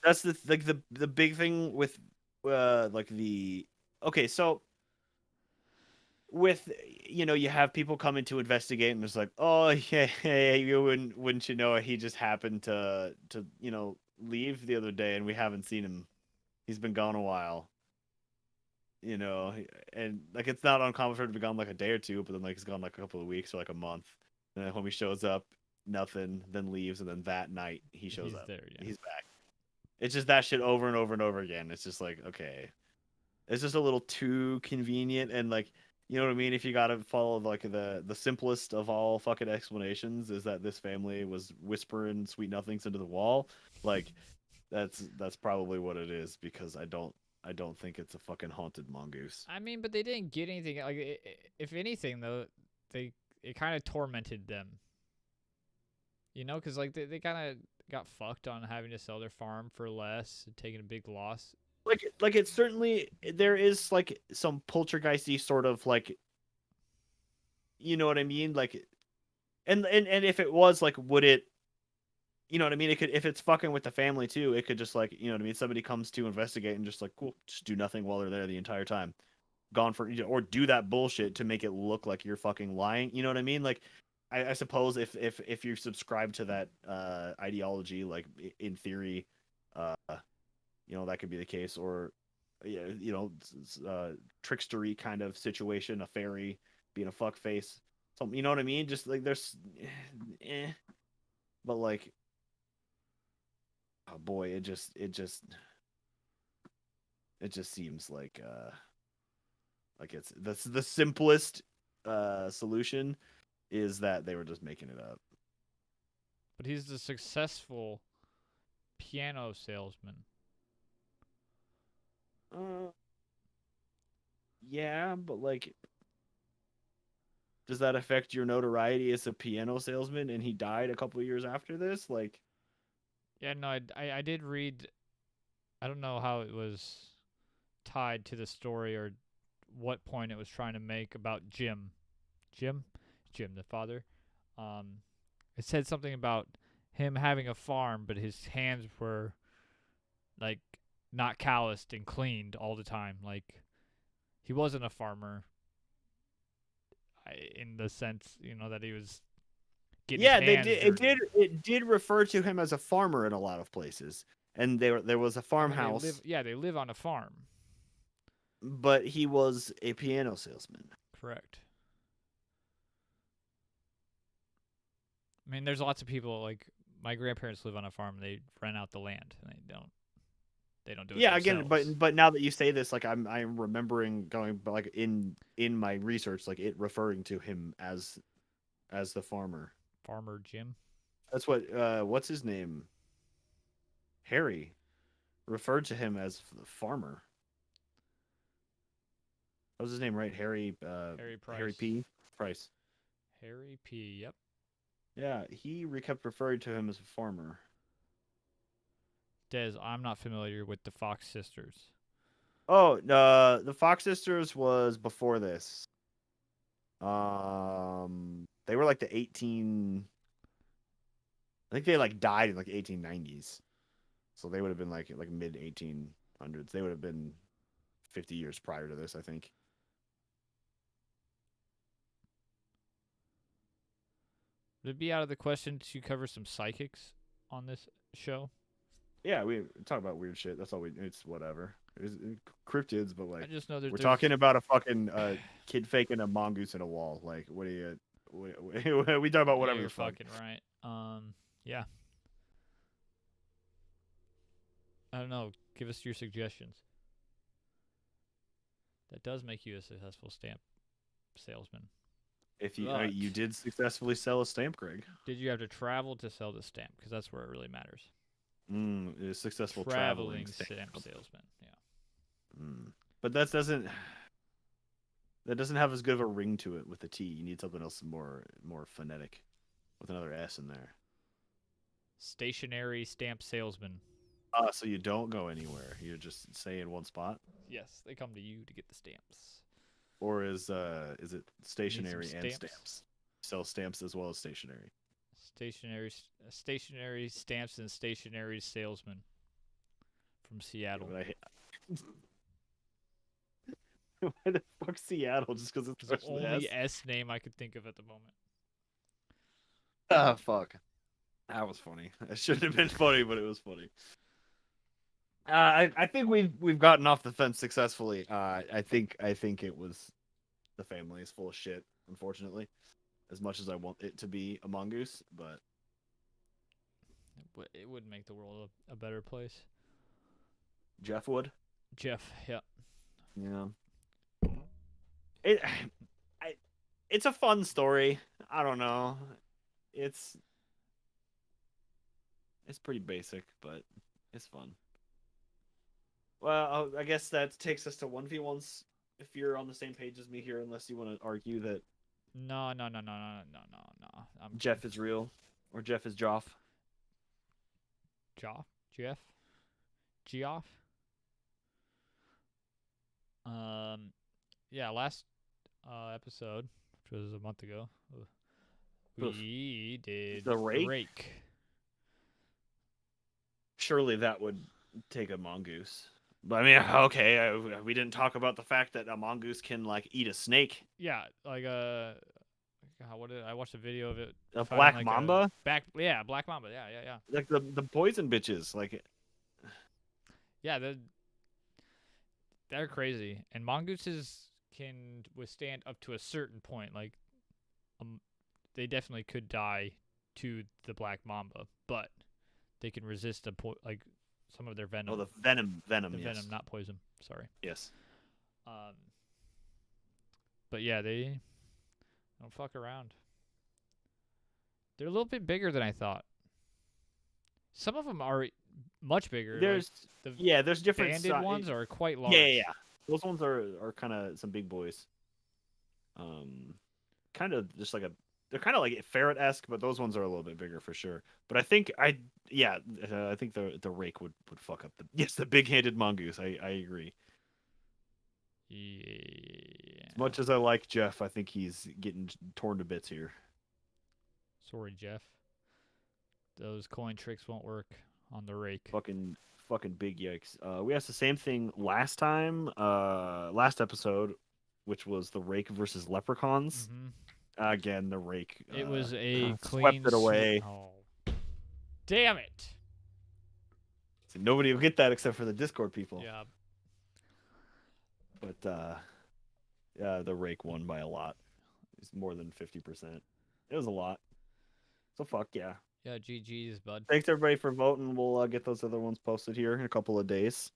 that's the big thing with like the okay, so with you have people coming to investigate and it's like, oh yeah, you wouldn't you know it, he just happened to leave the other day and we haven't seen him. He's been gone a while. And like it's not uncommon for him to be gone like a day or two, but then like he's gone like a couple of weeks or like a month. And then when he shows up, nothing, then leaves, and then that night he shows He's up. there, yeah. He's back. It's just that shit over and over and over again. It's just like, okay. It's just a little too convenient and like you know what I mean? If you gotta follow like the simplest of all fucking explanations is that this family was whispering sweet nothings into the wall, like that's probably what it is because I don't think it's a fucking haunted mongoose. I mean, but they didn't get anything. Like, if anything, though, they it kind of tormented them. You know, because like they kind of got fucked on having to sell their farm for less, and taking a big loss. Like it's certainly there is like some poltergeisty sort of like you know what I mean? Like and if it was like would it you know what I mean? It could if it's fucking with the family too, it could just like you know what I mean, somebody comes to investigate and just like cool, just do nothing while they're there the entire time. Gone for or do that bullshit to make it look like you're fucking lying. You know what I mean? Like I suppose if you subscribe to that ideology, like in theory, uh that could be the case, or yeah, trickstery kind of situation, a fairy being a fuck face, something. You know what I mean? Just like there's, but like, oh boy, it just seems like it's the simplest solution is that they were just making it up. But he's the successful piano salesman. Uh, yeah, but like, does that affect your notoriety as a piano salesman? And he died a couple of years after this. Like, Yeah, no, I did read. I don't know how it was tied to the story or what point it was trying to make about Jim. Jim, Jim, the father. Um, it said something about him having a farm, but his hands were like not calloused and cleaned all the time. Like he wasn't a farmer in the sense, that he was getting his yeah, they hands did. It dirty. did. It did refer to him as a farmer in a lot of places, and there was a I mean, they live. farmhouse, Yeah, they live on a farm. but he was a piano salesman. Correct. I mean, there's lots of people like my grandparents live on a farm. They rent out the land, and they don't do it Yeah, again, themselves. but now that you say this, like I'm remembering going, but like in my research, like it referring to him as the farmer. Farmer Jim. That's what's his name? Harry referred to him as the farmer. That was his name, right? Harry Harry Price. P. Price. Harry P. Yep. Yeah, he kept referring to him as a farmer. Des, I'm not familiar with the Fox sisters. Oh, the Fox sisters was before this. They were like the think they like died in like 1890s, so they would have been like mid 1800s. They would have been 50 years prior to this, I think. Would it be out of the question to cover some psychics on this show? Yeah, we talk about weird shit. That's all we. It's whatever. It's cryptids, but I like just know we're there's talking about a fucking kid faking a mongoose in a wall. Like, what do you? We talk about yeah, whatever you're the fuck. fucking right. Yeah. I don't know. Give us your suggestions. That does make you a successful stamp salesman. If you But you did successfully sell a stamp, Greg. did you have to travel to sell the stamp? Because that's where it really matters. A successful traveling Traveling stamp. stamp salesman. Yeah. But that doesn't have as good of a ring to it with the T. You need something else more phonetic, with another S in there. Stationary stamp salesman. So you don't go anywhere. You just stay in one spot. Yes, they come to you to get the stamps. Or is it stationary and stamps? stamps? Sell stamps as well as stationary. Stationary stamps and stationary salesman from Seattle. Yeah, why the fuck Seattle? Just because it's It's the the only S? S name I could think of at the moment. Ah, fuck. That was funny. It shouldn't have been funny, but it was funny. I think we've gotten off the fence successfully. I think it was the family is full of shit. Unfortunately, as much as I want it to be a mongoose, but It would make the world a better place. Jeff would. Jeff, yeah. Yeah. It, it's a fun story. I don't know. It's pretty basic, but it's fun. Well, I guess that takes us to 1v1s. If you're on the same page as me here, unless you want to argue that No. Jeff is real or Jeff is Joff. Jeff? Geoff? Yeah, last episode, which was a month ago, we did The rake? Surely that would take a mongoose. But I mean, okay, we didn't talk about the fact that a mongoose can like eat a snake. Yeah, like what did I watched a video of it? A fighting, black like, mamba? Black mamba. Yeah. Like the poison bitches. Like, Yeah, they're crazy, and mongooses can withstand up to a certain point. Like, they definitely could die to the black mamba, but they can resist like some of their venom. oh, the venom. the Yes. venom, not poison. Sorry. Yes. But yeah, they don't fuck around. They're a little bit bigger than I thought. Some of them are much bigger. There's there's different banded ones are quite large. Yeah. Those ones are kind of some big boys. Kind of just like they're kind of like ferret-esque, but those ones are a little bit bigger for sure. But I think I think the rake would fuck up the big-handed mongoose. I agree. Yeah. As much as I like Jeff, I think he's getting torn to bits here. Sorry, Jeff. Those coin tricks won't work on the rake. Fucking big yikes. We asked the same thing last time, last episode, which was the rake versus leprechauns. Mm-hmm. Again, the rake. It was a swept clean it away. Oh, damn it! So nobody will get that except for the Discord people. Yeah. But yeah, the rake won by a lot. It's more than 50%. It was a lot. So fuck yeah. Yeah, GG's, bud. Thanks everybody for voting. We'll get those other ones posted here in a couple of days.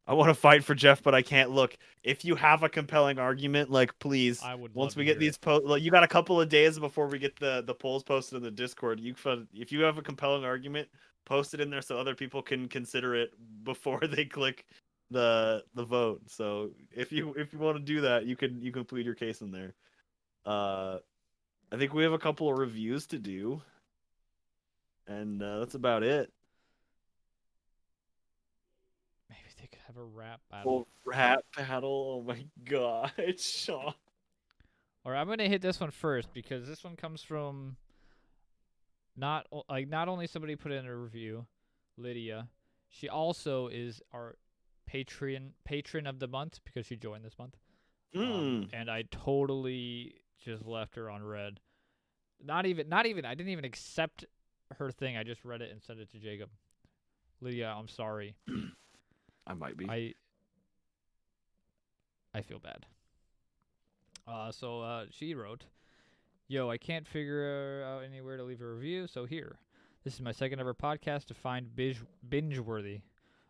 I want to fight for Jeff, but I can't. Look, if you have a compelling argument, like, please, I would. Once we get these you got a couple of days before we get the polls posted in the Discord. If you have a compelling argument, post it in there so other people can consider it before they click the vote. So if you want to do that, you can plead your case in there. I think we have a couple of reviews to do, and that's about it. Maybe they could have a rap battle. Well, rap battle. Oh my god, Sean. Or I'm gonna hit this one first because this one comes from not only somebody put in a review, Lydia, she also is our patron of the month because she joined this month. And I totally just left her on red. Not even. I didn't even accept her thing. I just read it and sent it to Jacob. Lydia, I'm sorry. I might be. I feel bad. So she wrote, "Yo, I can't figure out anywhere to leave a review, so here. This is my second ever podcast to find binge worthy.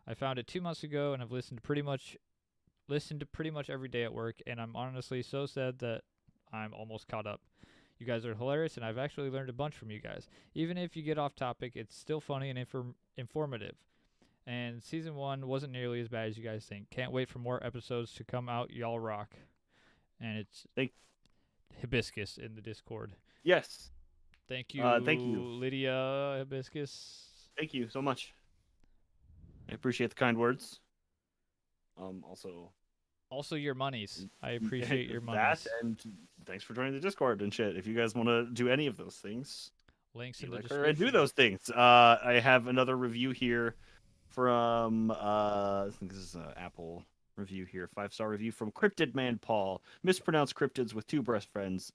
I found it 2 months ago and I've listened to pretty much every day at work, and I'm honestly so sad that I'm almost caught up. You guys are hilarious, and I've actually learned a bunch from you guys. Even if you get off topic, it's still funny and informative. And season 1 wasn't nearly as bad as you guys think. Can't wait for more episodes to come out. Y'all rock." And it's Hibiscus in the Discord. Yes. Thank you, Lydia Hibiscus. Thank you so much. I appreciate the kind words. Also your monies. I appreciate your monies. And thanks for joining the Discord and shit. If you guys want to do any of those things, links in the description. description. And do those things. I have another review here from I think this is an Apple review here, 5-star review from Cryptid Man Paul. Mispronounced cryptids with two best friends.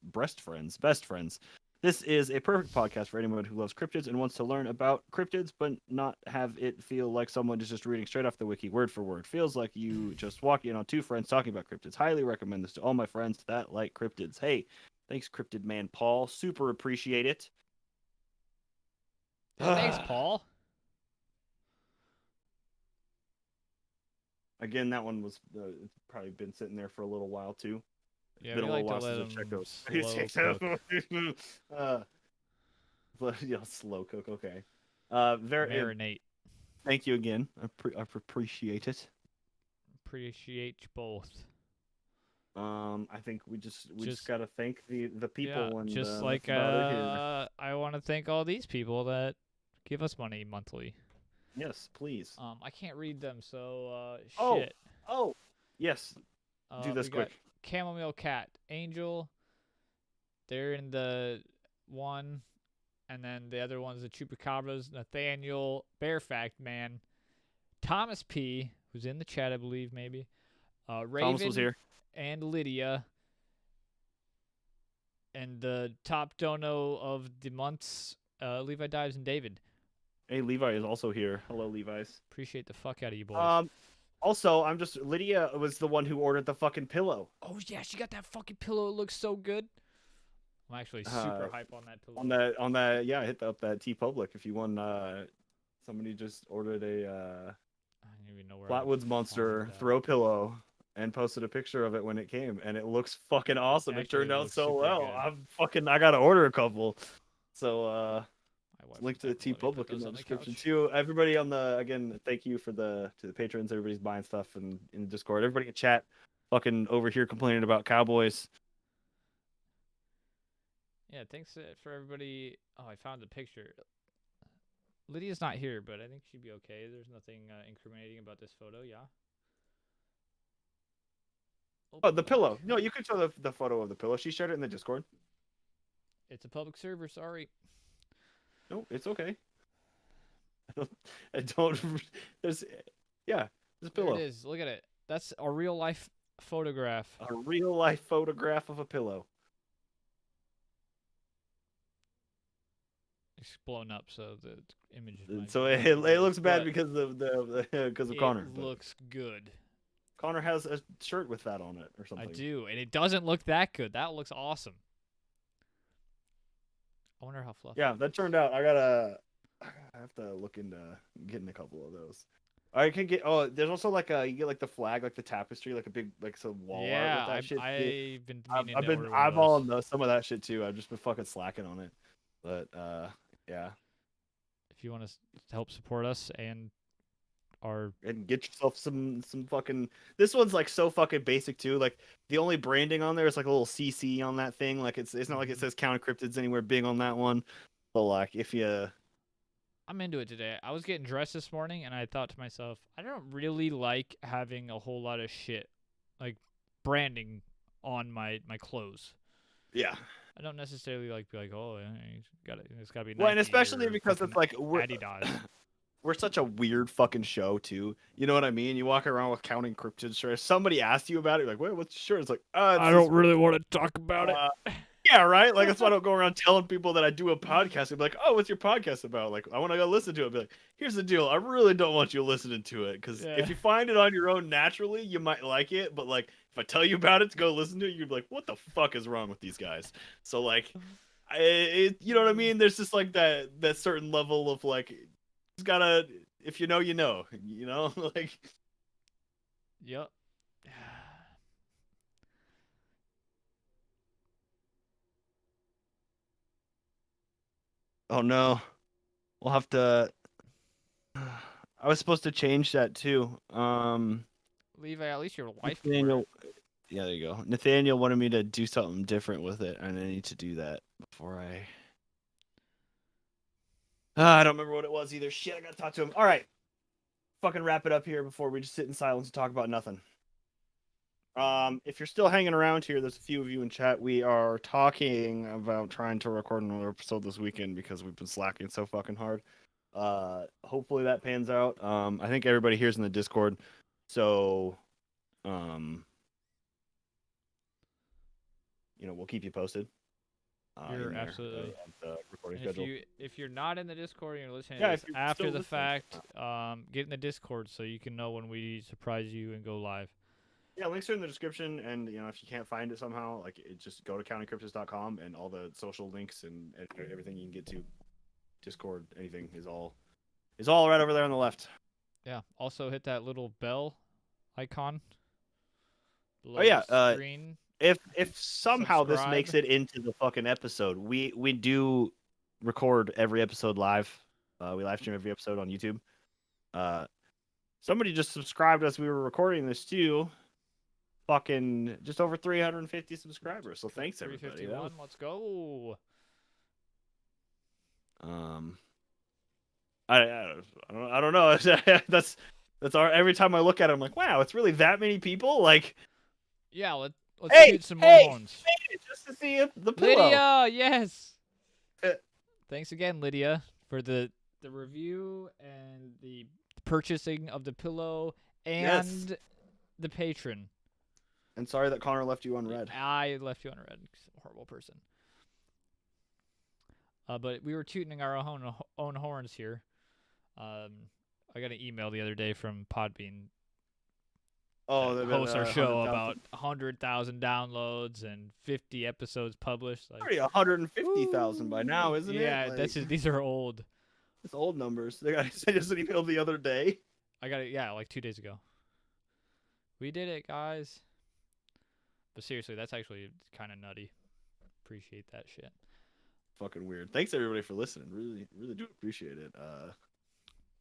This is a perfect podcast for anyone who loves cryptids and wants to learn about cryptids, but not have it feel like someone is just reading straight off the wiki, word for word. Feels like you just walk in on two friends talking about cryptids. Highly recommend this to all my friends that like cryptids. Hey, thanks, Cryptid Man Paul. Super appreciate it. Thanks, Paul. Again, that one was it's probably been sitting there for a little while too. Yeah, we like to let them slow cook. But yeah, slow cook. Okay. Marinate. Thank you again. I appreciate it. Appreciate you both. I think we just gotta thank the people. Yeah, and just like I want to thank all these people that give us money monthly. Yes, please. I can't read them, so shit. Oh, yes. Do this quick. Chamomile Cat, Angel. They're in the one, and then the other one's the Chupacabras. Nathaniel, Bear Fact Man, Thomas P, who's in the chat, I believe, maybe. Raven Thomas was here. And Lydia. And the top dono of the months, Levi Dives and David. Hey, Levi is also here. Hello, Levi's. Appreciate the fuck out of you boys. Also, Lydia was the one who ordered the fucking pillow. Oh yeah, she got that fucking pillow. It looks so good. I'm actually super hype on that pillow. On that, yeah, hit up that TeePublic if you want. Somebody just ordered a I don't even know where Flatwoods Monster throw pillow and posted a picture of it when it came, and it looks fucking awesome. It turned out so well. Good. I gotta order a couple. So link to the TeePublic in the description too. Everybody again, thank you to the patrons. Everybody's buying stuff in the Discord. Everybody in chat, fucking over here complaining about Cowboys. Yeah, thanks for everybody. Oh, I found the picture. Lydia's not here, but I think she'd be okay. There's nothing incriminating about this photo. Yeah. Oh, the pillow. No, you can show the photo of the pillow. She shared it in the Discord. It's a public server. Sorry. No, it's okay. I don't. There's a pillow. There it is. Look at it. That's a real life photograph. A real life photograph of a pillow. It's blown up, so the image. So it looks bad because of Connor. It looks good. Connor has a shirt with that on it or something. I do, and it doesn't look that good. That looks awesome. I wonder how fluffy. Yeah, that turned out. I have to look into getting a couple of those. I can get. Oh, there's also you get like the flag, like the tapestry, like a big some wall art with that shit. I've been eyeballing some of that shit too. I've just been fucking slacking on it, but yeah. If you want to help support us and get yourself some fucking. This one's like so fucking basic too. Like the only branding on there is like a little CC on that thing. Like it's not like it says Count Cryptids anywhere big on that one. But like if you. I'm into it today. I was getting dressed this morning and I thought to myself, I don't really like having a whole lot of shit like branding on my clothes. Yeah. I don't necessarily like be like, oh, it's gotta be Well, and Nike especially or because fucking it's like Adidas. we're such a weird fucking show too. You know what I mean? You walk around with counting cryptid shirts. Somebody asks you about it, you're like, wait, what's your shirt? It's like, it's I this. don't really want to talk about it. Yeah, right. Like that's why I don't go around telling people that I do a podcast. I'd be like, oh, what's your podcast about? Like, I want to go listen to it. I'd be like, here's the deal. I really don't want you listening to it because Yeah. if you find it on your own naturally, you might like it. But like, if I tell you about it to go listen to it, you'd be like, what the fuck is wrong with these guys? So like, you know what I mean? There's just like that certain level of like, you gotta, if you know, you know, like. Yep. Oh no, we'll have to. I was supposed to change that too. Levi, at least your wife can wear Nathaniel, it. yeah, there you go. Nathaniel wanted me to do something different with it, and I need to do that before I. I don't remember what it was either. Shit, I gotta talk to him. All right, fucking wrap it up here before we just sit in silence and talk about nothing. If you're still hanging around here, there's a few of you in chat. We are talking about trying to record another episode this weekend because we've been slacking so fucking hard. Hopefully that pans out. I think everybody here's in the Discord, so we'll keep you posted. You're In there, absolutely. of the recording And schedule. if you're not in the Discord and you're listening Yeah, to if this you're after still the listening. fact, get in the Discord so you can know when we surprise you and go live. Yeah, links are in the description, and if you can't find it somehow, just go to countingcryptids.com and all the social links and everything you can get to. Discord, anything is all right over there on the left. Yeah. Also hit that little bell icon below Oh yeah, the screen. if somehow this Subscribe. makes it into the fucking episode, we do record every episode live. We live stream every episode on YouTube. Somebody just subscribed as we were recording this too. Fucking just over 350 subscribers. So thanks everybody. 351. Let's go. I don't know. that's our every time I look at it, I'm like, wow, it's really that many people. Like, Yeah, let's hey, shoot some more horns. just to see if the pillow. Lydia, yes. Thanks again, Lydia, for the review and the purchasing of the pillow and the patron. And sorry that Connor left you unread. I left you unread. I'm a horrible person. But we were tooting our own horns here. I got an email the other day from Podbean. Oh, that hosts our show about 100,000 downloads and 50 episodes published. Like, already 150,000 by now, isn't it? Yeah, these are old. It's old numbers. They sent us an email the other day. I got it. Yeah, like 2 days ago. We did it, guys. But seriously, that's actually kind of nutty. Appreciate that shit. Fucking weird. Thanks everybody for listening. Really, really do appreciate it.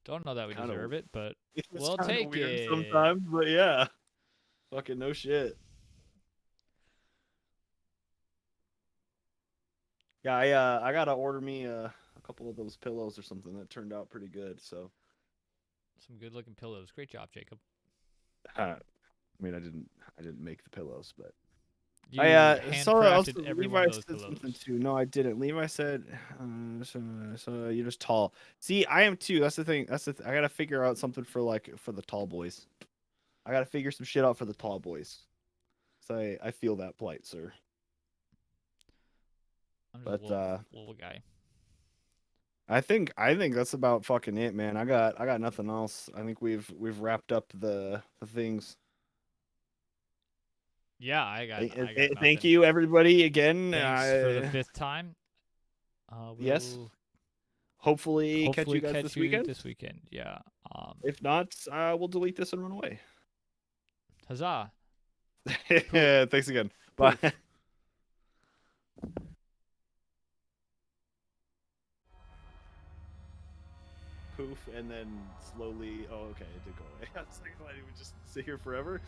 Don't know that we deserve it, but we'll take weird it sometimes. But yeah, fucking no shit. Yeah, I gotta order me a couple of those pillows or something. That turned out pretty good. So some good looking pillows. Great job, Jacob. I mean, I didn't make the pillows, but you handcrafted every Levi one of those said pillows. something too. No, I didn't. Levi said, "So you're just tall." See, I am too. That's the thing. I gotta figure out something for the tall boys. I gotta figure some shit out for the tall boys. So I feel that plight, sir. I'm just a little guy. I think that's about fucking it, man. I got nothing else. I think we've wrapped up the things. Yeah, I got thank you everybody again. Thanks for the 5th time. Yes. Hopefully catch you guys this weekend. This weekend, yeah. If not, we'll delete this and run away. Huzzah! Yeah, thanks again. Bye. Poof, and then slowly. Oh, okay, it did go away. I was like, why did we just sit here forever?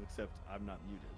Except I'm not muted.